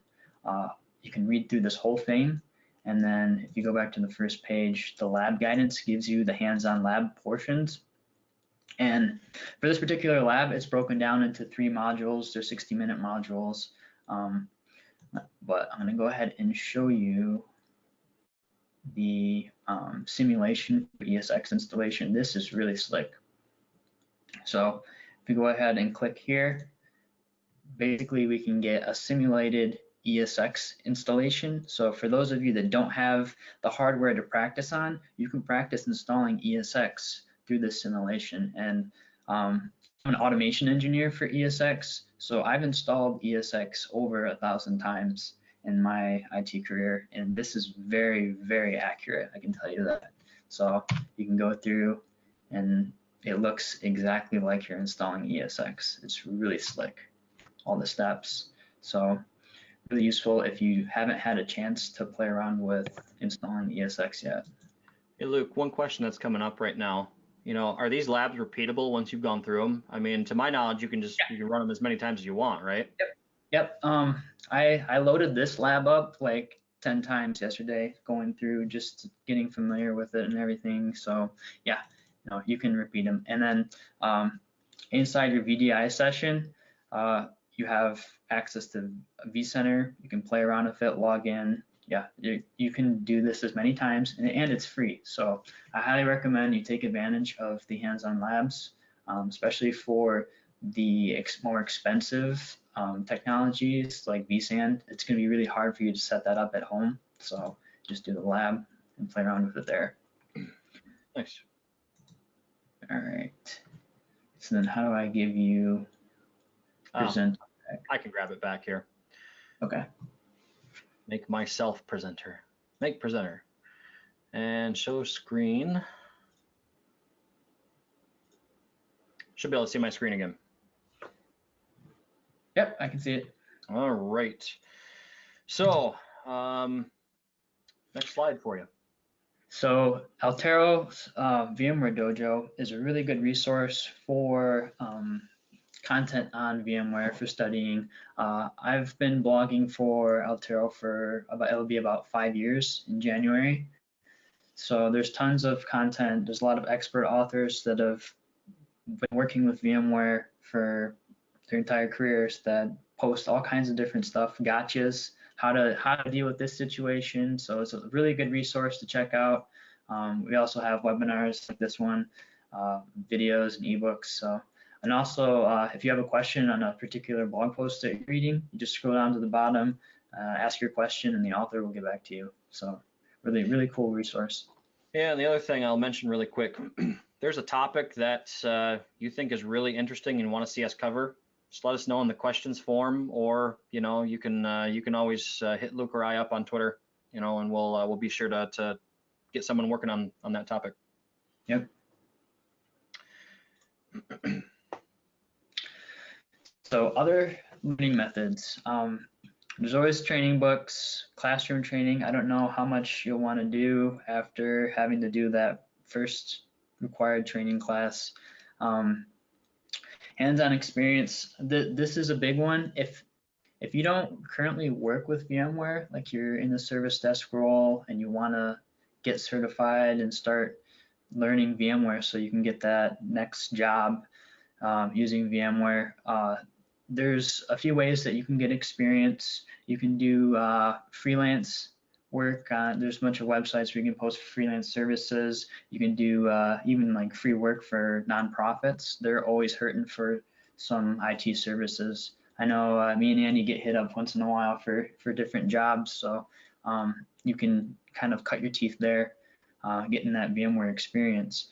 You can read through this whole thing. And then if you go back to the first page, the lab guidance gives you the hands-on lab portions. And for this particular lab, it's broken down into 3 modules. They're 60-minute modules. But I'm going to go ahead and show you the simulation for ESX installation. This is really slick. So if you go ahead and click here, basically we can get a simulated ESX installation. So for those of you that don't have the hardware to practice on, you can practice installing ESX through this simulation. And I'm an automation engineer for ESX, so I've installed ESX over 1,000 times in my IT career, and this is very, very accurate. I can tell you that. So you can go through, and it looks exactly like you're installing ESX. It's really slick, all the steps. So really useful if you haven't had a chance to play around with installing ESX yet. Hey Luke, one question that's coming up right now. Are these labs repeatable once you've gone through them? I mean, to my knowledge, you can run them as many times as you want, right? Yep. I loaded this lab up like 10 times yesterday, going through just getting familiar with it and everything. So yeah, you can repeat them. And then inside your VDI session, you have access to vCenter. You can play around with it, log in. Yeah, you can do this as many times, and it's free. So I highly recommend you take advantage of the hands-on labs, especially for the more expensive technologies like vSAN. It's going to be really hard for you to set that up at home. So just do the lab and play around with it there. Nice. All right. So then how do I give you present? I can grab it back here. Okay. Make myself presenter. Make presenter. And show screen. Should be able to see my screen again. Yep, I can see it. All right. So, next slide for you. So Altero's VMware Dojo is a really good resource for content on VMware for studying. I've been blogging for Altero for it'll be about 5 years in January. So there's tons of content. There's a lot of expert authors that have been working with VMware for their entire careers that post all kinds of different stuff, gotchas, how to deal with this situation. So it's a really good resource to check out. We also have webinars like this one, videos and ebooks. So, and also if you have a question on a particular blog post that you're reading, you just scroll down to the bottom, ask your question, and the author will get back to you. So really, really cool resource. Yeah, and the other thing I'll mention really quick, there's a topic that you think is really interesting and want to see us cover, just let us know in the questions form, or you can always hit Luke or I up on Twitter, and we'll be sure to get someone working on that topic. Yep. So other learning methods. There's always training books, classroom training. I don't know how much you'll want to do after having to do that first required training class. Hands-on experience. This is a big one. If you don't currently work with VMware, like you're in the service desk role and you want to get certified and start learning VMware so you can get that next job using VMware, there's a few ways that you can get experience. You can do freelance work. There's a bunch of websites where you can post freelance services. You can do even like free work for nonprofits. They're always hurting for some IT services. I know me and Andy get hit up once in a while for different jobs, so you can kind of cut your teeth there, getting that VMware experience.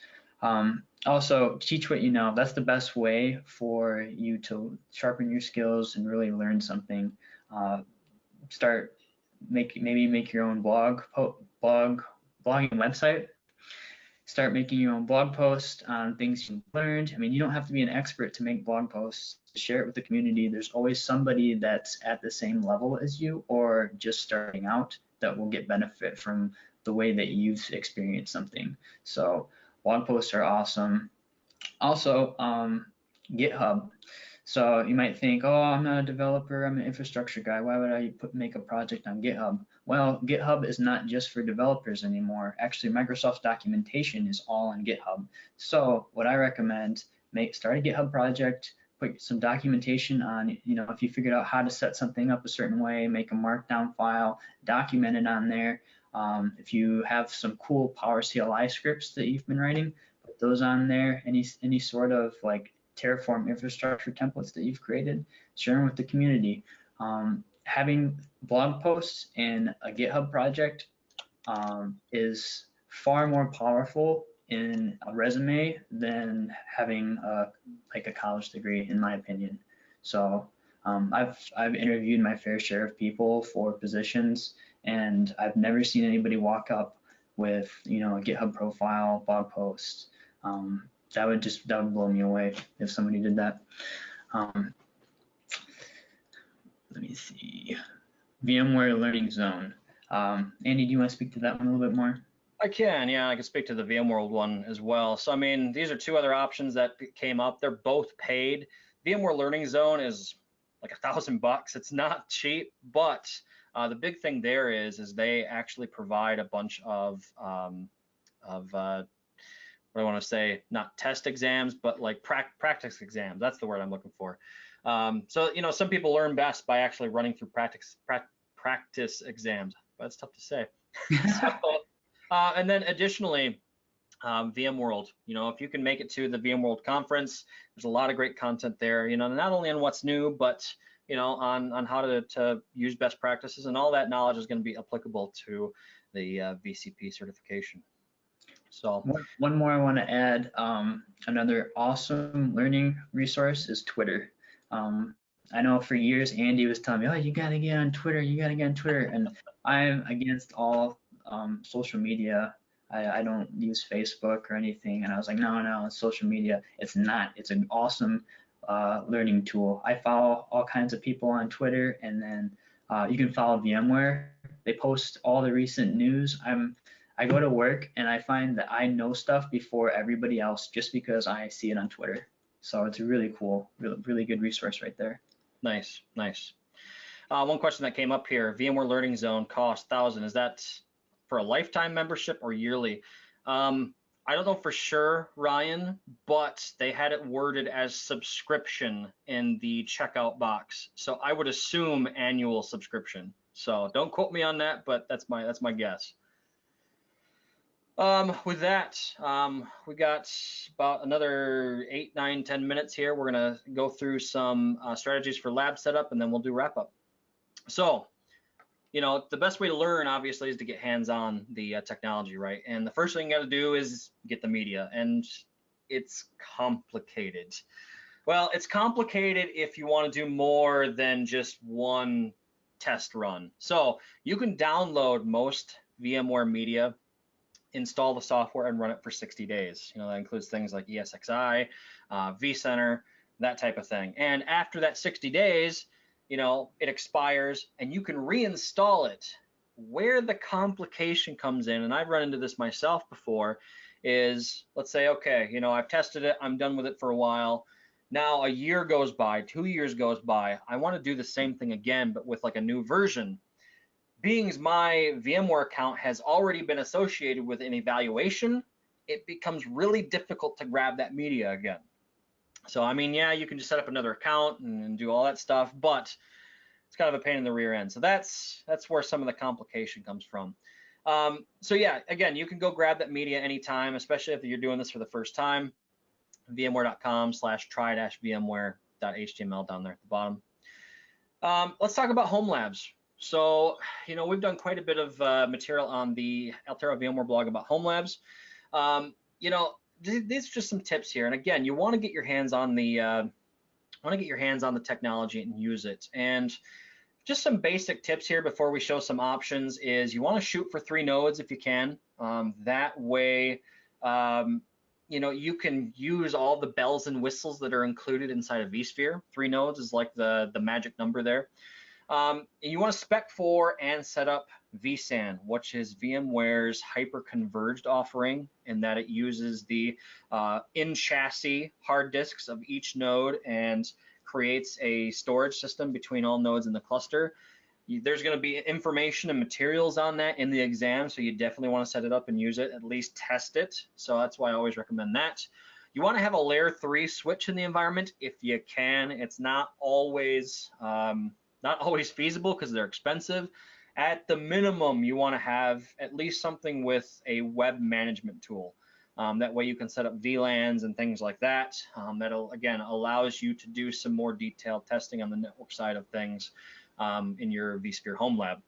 Also, teach what you know. That's the best way for you to sharpen your skills and really learn something. Maybe make your own blogging website. Start making your own blog post on things you've learned. I mean, you don't have to be an expert to make blog posts. Share it with the community. There's always somebody that's at the same level as you or just starting out that will get benefit from the way that you've experienced something. So blog posts are awesome. Also, GitHub. So you might think, oh, I'm not a developer, I'm an infrastructure guy. Why would I make a project on GitHub? Well, GitHub is not just for developers anymore. Actually, Microsoft's documentation is all on GitHub. So what I recommend, start a GitHub project, put some documentation on, if you figured out how to set something up a certain way, make a markdown file, document it on there. If you have some cool Power CLI scripts that you've been writing, put those on there. Any sort of like Terraform infrastructure templates that you've created, share them with the community. Having blog posts in a GitHub project is far more powerful in a resume than having like a college degree, in my opinion. So I've interviewed my fair share of people for positions, and I've never seen anybody walk up with, you know, a GitHub profile, blog post. That would blow me away if somebody did that. Let me see. VMware Learning Zone. Andy, do you want to speak to that one a little bit more? I can, yeah, I can speak to the VMworld one as well. So, I mean, these are two other options that came up. They're both paid. VMware Learning Zone is like $1,000. It's not cheap, but the big thing there is they actually provide a bunch of what I want to say, not test exams, but like practice exams. That's the word I'm looking for. So, you know, some people learn best by actually running through practice exams. That's tough to say. So, and then additionally, VMworld, you know, if you can make it to the VMworld conference, there's a lot of great content there, you know, not only on what's new, but, you know, on how to use best practices, and all that knowledge is going to be applicable to the VCP certification. So one more I want to add, another awesome learning resource is Twitter. I know for years Andy was telling me, oh, you gotta get on Twitter, you gotta get on Twitter, and I'm against all social media. I don't use Facebook or anything, and I was like, no, it's social media. It's not. It's an awesome learning tool. I follow all kinds of people on Twitter, and then you can follow VMware. They post all the recent news. I go to work and I find that I know stuff before everybody else just because I see it on Twitter. So it's really cool, really good resource right there. Nice. One question that came up here: VMware Learning Zone costs $1,000. Is that for a lifetime membership or yearly? I don't know for sure, Ryan, but they had it worded as subscription in the checkout box. So I would assume annual subscription. So don't quote me on that, but that's my guess. With that, we got about another 8, 9, 10 minutes here. We're gonna go through some strategies for lab setup, and then we'll do wrap up. So, you know, the best way to learn, obviously, is to get hands-on the technology, right? And the first thing you got to do is get the media, and it's complicated. Well, it's complicated if you want to do more than just one test run. So you can download most VMware media, install the software, and run it for 60 days. You know, that includes things like ESXi, vCenter, that type of thing. And after that 60 days, you know, it expires and you can reinstall it. Where the complication comes in, and I've run into this myself before, is let's say, okay, you know, I've tested it, I'm done with it for a while. Now a year goes by, 2 years goes by. I want to do the same thing again, but with like a new version. Being my VMware account has already been associated with an evaluation, it becomes really difficult to grab that media again. So, I mean, yeah, you can just set up another account and do all that stuff, but it's kind of a pain in the rear end. So that's where some of the complication comes from. So yeah, again, you can go grab that media anytime, especially if you're doing this for the first time. VMware.com/try-vmware.html down there at the bottom. Let's talk about home labs. So, you know, we've done quite a bit of material on the Altera VMware blog about home labs. You know, these are just some tips here. And again, you want to get your hands on the technology and use it. And just some basic tips here before we show some options is you want to shoot for 3 nodes if you can. That way, you know, you can use all the bells and whistles that are included inside of vSphere. 3 nodes is like the magic number there. And you want to spec for and set up vSAN, which is VMware's hyper-converged offering, in that it uses the in-chassis hard disks of each node and creates a storage system between all nodes in the cluster. There's going to be information and materials on that in the exam, so you definitely want to set it up and use it, at least test it. So that's why I always recommend that. You want to have a layer 3 switch in the environment if you can. It's not always feasible because they're expensive. At the minimum, you want to have at least something with a web management tool. That way you can set up VLANs and things like that. That'll, again, allows you to do some more detailed testing on the network side of things in your vSphere home lab.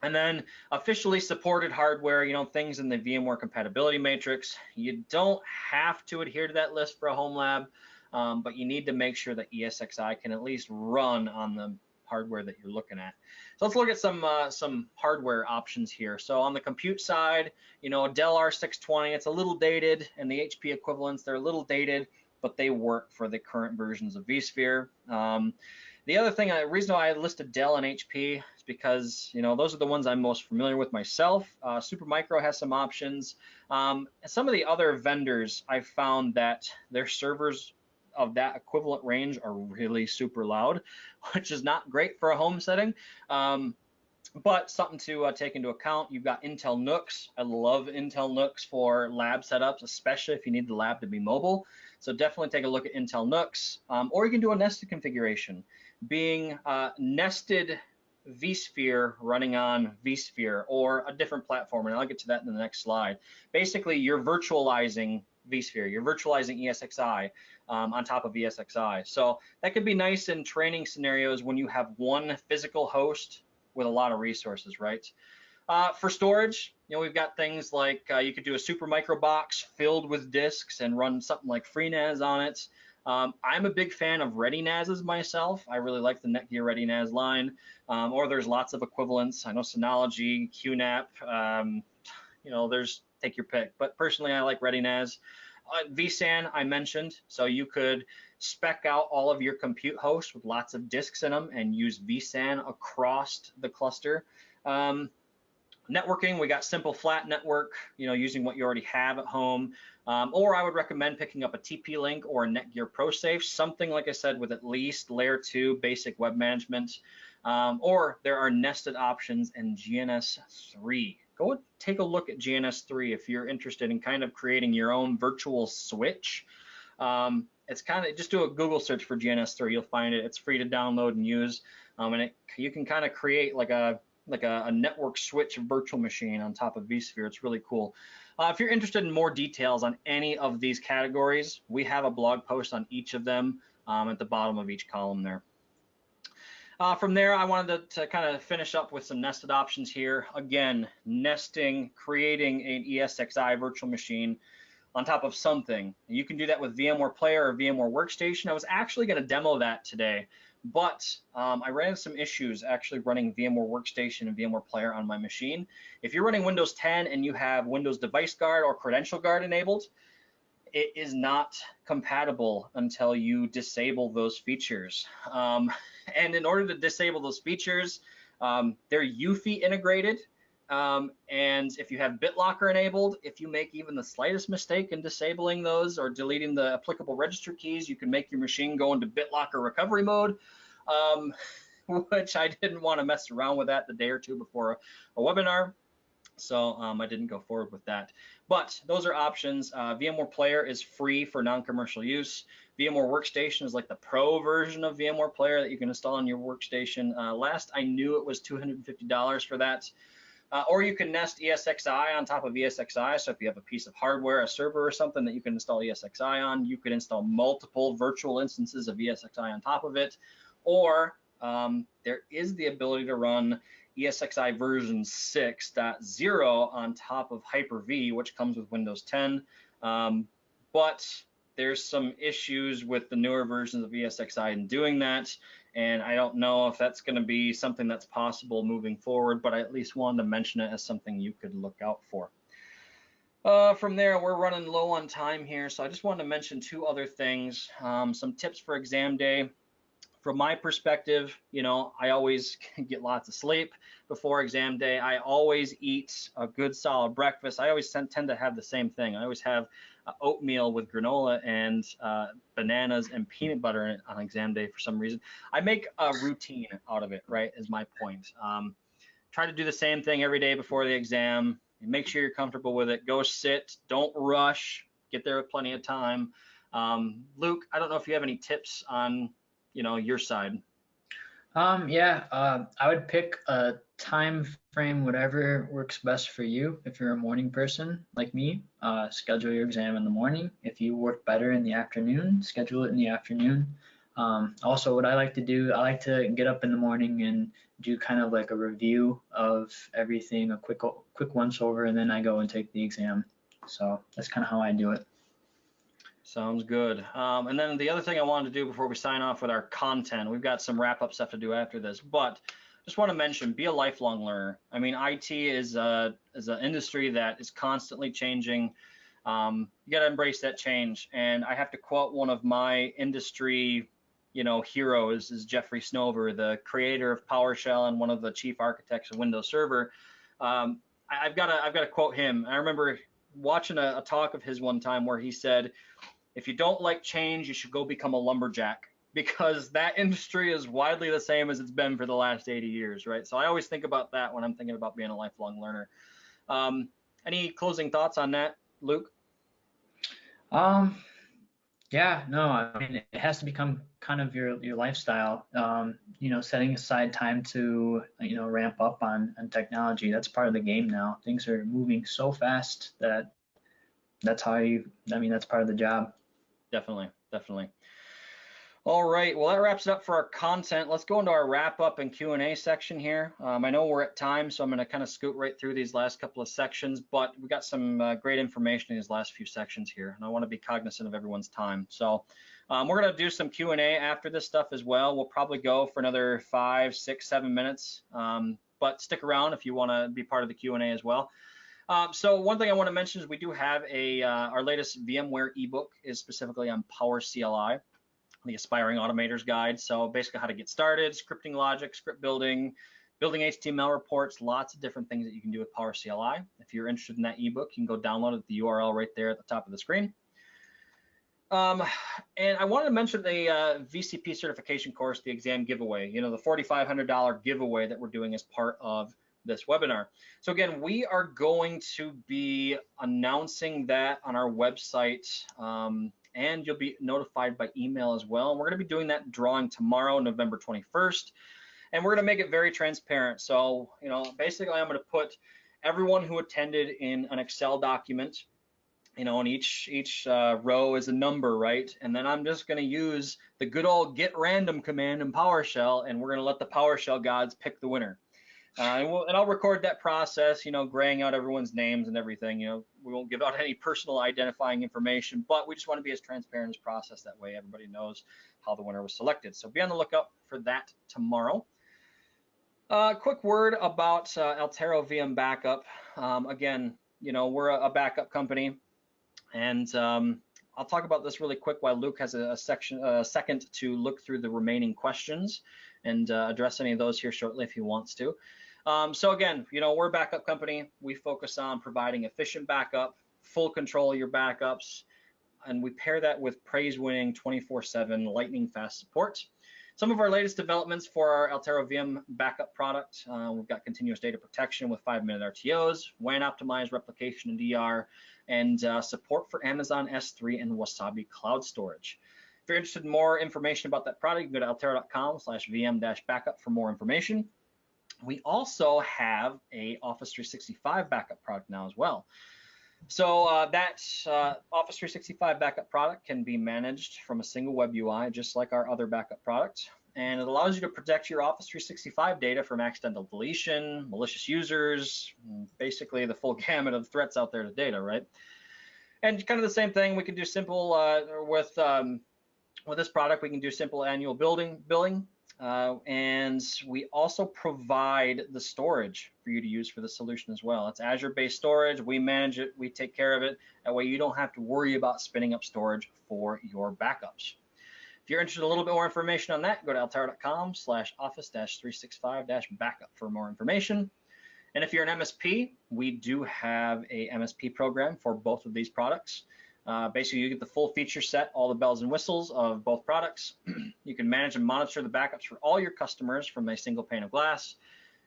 And then officially supported hardware, things in the VMware compatibility matrix. You don't have to adhere to that list for a home lab, but you need to make sure that ESXi can at least run on the hardware that you're looking at. So let's look at some hardware options here. So on the compute side, a Dell R620, it's a little dated, and the HP equivalents, they're a little dated, but they work for the current versions of vSphere. The other thing, the reason why I listed Dell and HP is because, those are the ones I'm most familiar with myself. Supermicro has some options. And some of the other vendors, I've found that their servers of that equivalent range are really super loud, which is not great for a home setting. But something to take into account. You've got Intel NUCs. I love Intel NUCs for lab setups, especially if you need the lab to be mobile. So definitely take a look at Intel NUCs, or you can do a nested configuration, being nested vSphere running on vSphere or a different platform, and I'll get to that in the next slide. Basically, you're virtualizing vSphere, you're virtualizing ESXi on top of ESXi. So that could be nice in training scenarios when you have one physical host with a lot of resources, right? For storage, we've got things like you could do a Supermicro box filled with disks and run something like FreeNAS on it. I'm a big fan of ReadyNASs myself. I really like the Netgear ReadyNAS line, or there's lots of equivalents. I know Synology, QNAP, there's take your pick. But personally, I like ReadyNAS. vSAN I mentioned, so you could spec out all of your compute hosts with lots of disks in them and use vSAN across the cluster. Networking, we got simple flat network, using what you already have at home. Or I would recommend picking up a TP-Link or a Netgear ProSafe, something like I said with at least layer 2 basic web management. Or there are nested options in GNS3. Go and take a look at GNS3 if you're interested in kind of creating your own virtual switch. It's kind of, just do a Google search for GNS3, you'll find it. It's free to download and use, and you can kind of create like a network switch virtual machine on top of vSphere. It's really cool. If you're interested in more details on any of these categories, we have a blog post on each of them at the bottom of each column there. From there, I wanted to kind of finish up with some nested options here. Again, nesting, creating an ESXi virtual machine on top of something. You can do that with VMware Player or VMware Workstation. I was actually going to demo that today, but I ran into some issues actually running VMware Workstation and VMware Player on my machine. If you're running Windows 10 and you have Windows Device Guard or Credential Guard enabled, it is not compatible until you disable those features. And in order to disable those features, they're UEFI integrated. And if you have BitLocker enabled, if you make even the slightest mistake in disabling those or deleting the applicable register keys, you can make your machine go into BitLocker recovery mode, which I didn't want to mess around with that the day or two before a webinar. So I didn't go forward with that. But those are options. VMware Player is free for non-commercial use. VMware Workstation is like the pro version of VMware Player that you can install on your workstation. Last I knew it was $250 for that. Or you can nest ESXi on top of ESXi. So if you have a piece of hardware, a server or something that you can install ESXi on, you could install multiple virtual instances of ESXi on top of it. Or there is the ability to run ESXi version 6.0 on top of Hyper-V, which comes with Windows 10. But there's some issues with the newer versions of ESXi in doing that. And I don't know if that's going to be something that's possible moving forward, but I at least wanted to mention it as something you could look out for. From there, we're running low on time here, so I just wanted to mention two other things. Some tips for exam day. From my perspective, I always get lots of sleep before exam day. I always eat a good solid breakfast. I always tend to have the same thing. I always have oatmeal with granola and bananas and peanut butter in it on exam day for some reason. I make a routine out of it, right, is my point. Try to do the same thing every day before the exam. Make sure you're comfortable with it. Go sit. Don't rush. Get there with plenty of time. Luke, I don't know if you have any tips on your side. I would pick a time frame, whatever works best for you. If you're a morning person like me, schedule your exam in the morning. If you work better in the afternoon, schedule it in the afternoon. Also, what I like to do, I like to get up in the morning and do kind of like a review of everything, a quick once over, and then I go and take the exam. So that's kind of how I do it. Sounds good. And then the other thing I wanted to do before we sign off with our content, we've got some wrap up stuff to do after this, but just want to mention, be a lifelong learner. I mean, IT is an industry that is constantly changing. You got to embrace that change. And I have to quote one of my industry, heroes, is Jeffrey Snover, the creator of PowerShell and one of the chief architects of Windows Server. I've got to quote him. I remember watching a talk of his one time where he said, if you don't like change, you should go become a lumberjack, because that industry is widely the same as it's been for the last 80 years, right? So I always think about that when I'm thinking about being a lifelong learner. Any closing thoughts on that, Luke? Yeah, no, I mean, it has to become kind of your lifestyle. Setting aside time to, ramp up on technology. That's part of the game now. Things are moving so fast that that's part of the job. Definitely, definitely. All right, well, that wraps it up for our content. Let's go into our wrap up and Q&A section here. I know we're at time, so I'm going to kind of scoot right through these last couple of sections, but we got some great information in these last few sections here, and I want to be cognizant of everyone's time. So we're going to do some Q&A after this stuff as well. We'll probably go for another 5, 6, 7 minutes, but stick around if you want to be part of the Q&A as well. So one thing I want to mention is we do have our latest VMware ebook is specifically on Power CLI, the Aspiring Automators Guide. So basically how to get started, scripting logic, script building HTML reports, lots of different things that you can do with Power CLI. If you're interested in that ebook, you can go download it at the URL right there at the top of the screen. And I wanted to mention the VCP certification course, the exam giveaway, the $4,500 giveaway that we're doing as part of this webinar. So again, we are going to be announcing that on our website, and you'll be notified by email as well. And we're going to be doing that drawing tomorrow, November 21st, and we're going to make it very transparent. So, basically I'm going to put everyone who attended in an Excel document, and each row is a number, right? And then I'm just going to use the good old get random command in PowerShell, and we're going to let the PowerShell gods pick the winner. And I'll record that process, graying out everyone's names and everything. We won't give out any personal identifying information, but we just want to be as transparent as process. That way everybody knows how the winner was selected. So be on the lookout for that tomorrow. Quick word about Altero VM Backup. Again, we're a backup company, and I'll talk about this really quick while Luke has a second to look through the remaining questions and address any of those here shortly if he wants to. So again, we're a backup company. We focus on providing efficient backup, full control of your backups, and we pair that with praise-winning 24/7 lightning fast support. Some of our latest developments for our Altero VM backup product, we've got continuous data protection with 5-minute RTOs, WAN optimized replication and DR, and support for Amazon S3 and Wasabi cloud storage. If you're interested in more information about that product, you can go to altero.com/vm-backup for more information. We also have a Office 365 backup product now as well. So that Office 365 backup product can be managed from a single web UI, just like our other backup products. And it allows you to protect your Office 365 data from accidental deletion, malicious users, basically the full gamut of threats out there to data, right? And kind of the same thing, we can do simple with this product, we can do simple annual billing. And we also provide the storage for you to use for the solution as well. It's Azure-based storage. We manage it. We take care of it. That way you don't have to worry about spinning up storage for your backups. If you're interested in a little bit more information on that, go to altero.com/office-365-backup for more information. And if you're an MSP, we do have a MSP program for both of these products. Basically, you get the full feature set, all the bells and whistles of both products. You can manage and monitor the backups for all your customers from a single pane of glass.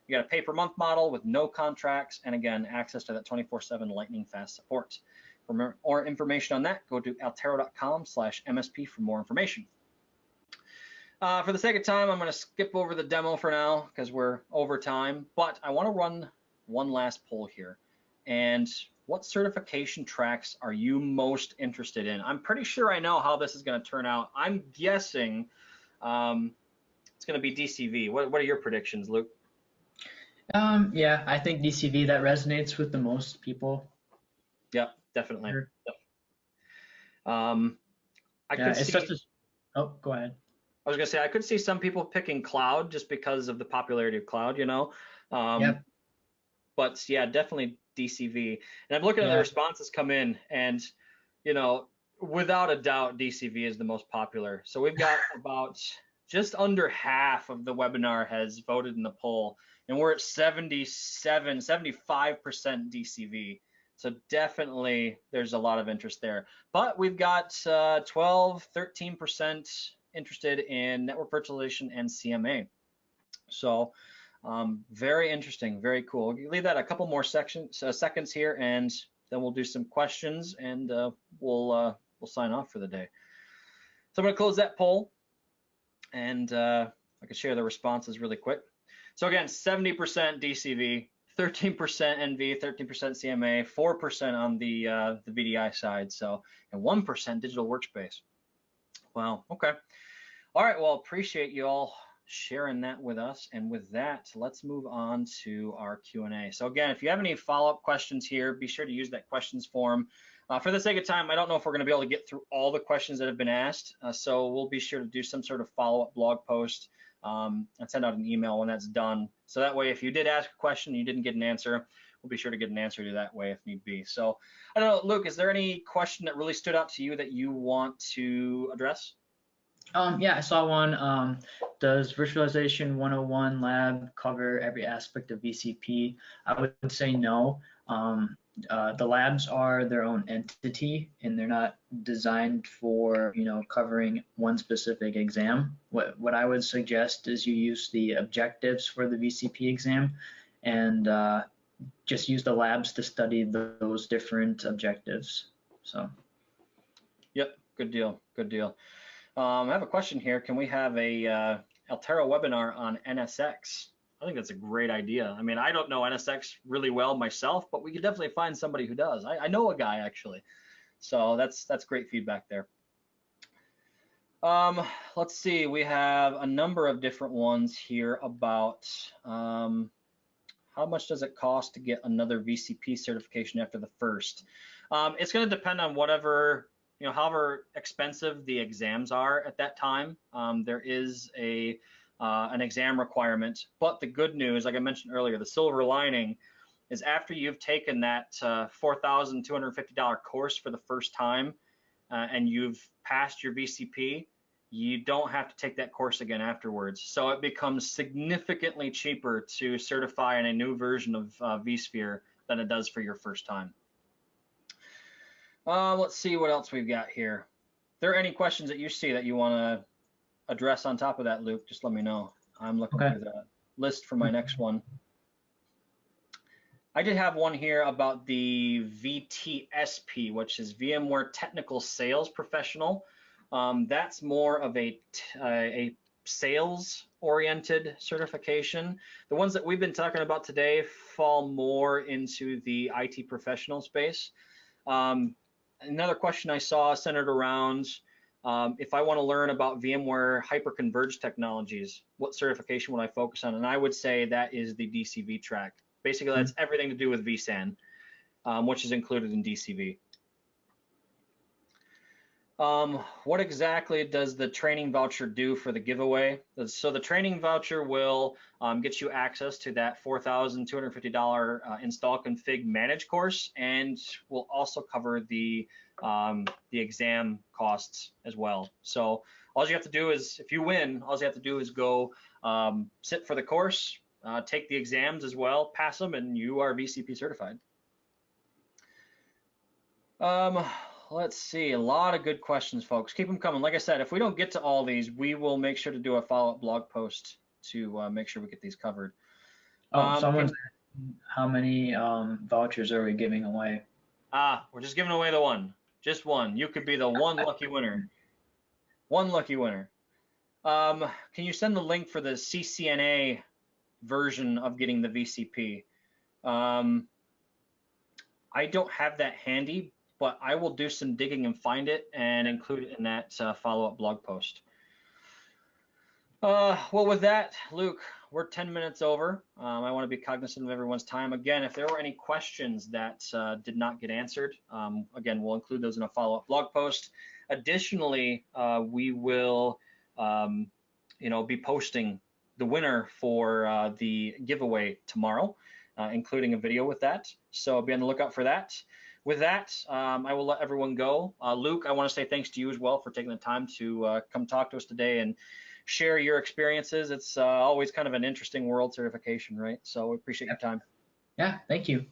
You got a pay-per-month model with no contracts, and again, access to that 24/7 lightning fast support. For more information on that, go to altero.com/MSP for more information. For the sake of time, I'm going to skip over the demo for now because we're over time, but I want to run one last poll here. And what certification tracks are you most interested in? I'm pretty sure I know how this is going to turn out. I'm guessing It's going to be DCV. What are your predictions, Luke? Yeah, I think DCV that resonates with the most people. Yep, definitely. Sure. Yep. I Yeah, could it's see. just a, oh, go ahead. I was gonna say I could see some people picking cloud just because of the popularity of cloud, you know. Yep. But yeah, definitely DCV. And I'm looking at the Yeah. responses come in, and you know, without a doubt, DCV is the most popular. So we've got about just under half of the webinar has voted in the poll, and we're at 77, 75% DCV. So definitely there's a lot of interest there. But we've got 12, 13% interested in network virtualization and CMA. So very interesting, very cool. We'll leave that a couple more seconds here, and then we'll do some questions, and we'll sign off for the day. So I'm going to close that poll, and I can share the responses really quick. So again, 70% DCV, 13% NV, 13% CMA, 4% on the VDI side, so and 1% digital workspace. Wow. Okay. All right. Well, appreciate you all sharing that with us. And with that, let's move on to our Q&A. So again, if you have any follow-up questions here, be sure to use that questions form. For the sake of time, I don't know if we're going to be able to get through all the questions that have been asked. So we'll be sure to do some sort of follow-up blog post and send out an email when that's done. So that way, if you did ask a question and you didn't get an answer, we'll be sure to get an answer to that way if need be. So I don't know, Luke, is there any question that really stood out to you that you want to address? Yeah, I saw one. Does Virtualization 101 lab cover every aspect of VCP? I would say no. The labs are their own entity, and they're not designed for, covering one specific exam. What I would suggest is you use the objectives for the VCP exam, and just use the labs to study those different objectives. So. Yep, good deal, good deal. I have a question here. Can we have a Altera webinar on NSX? I think that's a great idea. I mean, I don't know NSX really well myself, but we could definitely find somebody who does. I know a guy actually, so that's great feedback there. Let's see. We have a number of different ones here about how much does it cost to get another VCP certification after the first? It's going to depend on whatever. However expensive the exams are at that time. There is an exam requirement, but the good news, like I mentioned earlier, the silver lining is after you've taken that $4,250 course for the first time and you've passed your VCP, you don't have to take that course again afterwards. So it becomes significantly cheaper to certify in a new version of vSphere than it does for your first time. Let's see what else we've got here. If there are any questions that you see that you want to address on top of that, Luke, just let me know. I'm looking through the list for my next one. I did have one here about the VTSP, which is VMware Technical Sales Professional. That's more of a sales-oriented certification. The ones that we've been talking about today fall more into the IT professional space. Another question I saw centered around if I want to learn about VMware hyperconverged technologies, what certification would I focus on? And I would say that is the DCV track. Basically, that's everything to do with vSAN, which is included in DCV. What exactly does the training voucher do for the giveaway? So the training voucher will get you access to that $4,250 install config manage course, and will also cover the exam costs as well. So all you have to do is, if you win, all you have to do is go sit for the course, take the exams as well, pass them, and you are VCP certified. Let's see, a lot of good questions, folks. Keep them coming. Like I said, if we don't get to all these, we will make sure to do a follow-up blog post to make sure we get these covered. Someone's asking how many vouchers are we giving away? We're just giving away the one. Just one. You could be the one lucky winner. One lucky winner. Can you send the link for the CCNA version of getting the VCP? I don't have that handy, but I will do some digging and find it and include it in that follow-up blog post. Well, with that, Luke, we're 10 minutes over. I want to be cognizant of everyone's time. Again, if there were any questions that did not get answered, again, we'll include those in a follow-up blog post. Additionally, we will, be posting the winner for the giveaway tomorrow, including a video with that. So be on the lookout for that. With that, I will let everyone go. Luke, I want to say thanks to you as well for taking the time to come talk to us today and share your experiences. It's always kind of an interesting world, certification, right? So we appreciate your time. Yeah, thank you.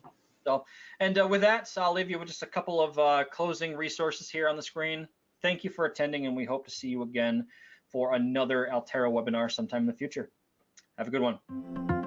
So, and with that, I'll leave you with just a couple of closing resources here on the screen. Thank you for attending, and we hope to see you again for another Altera webinar sometime in the future. Have a good one.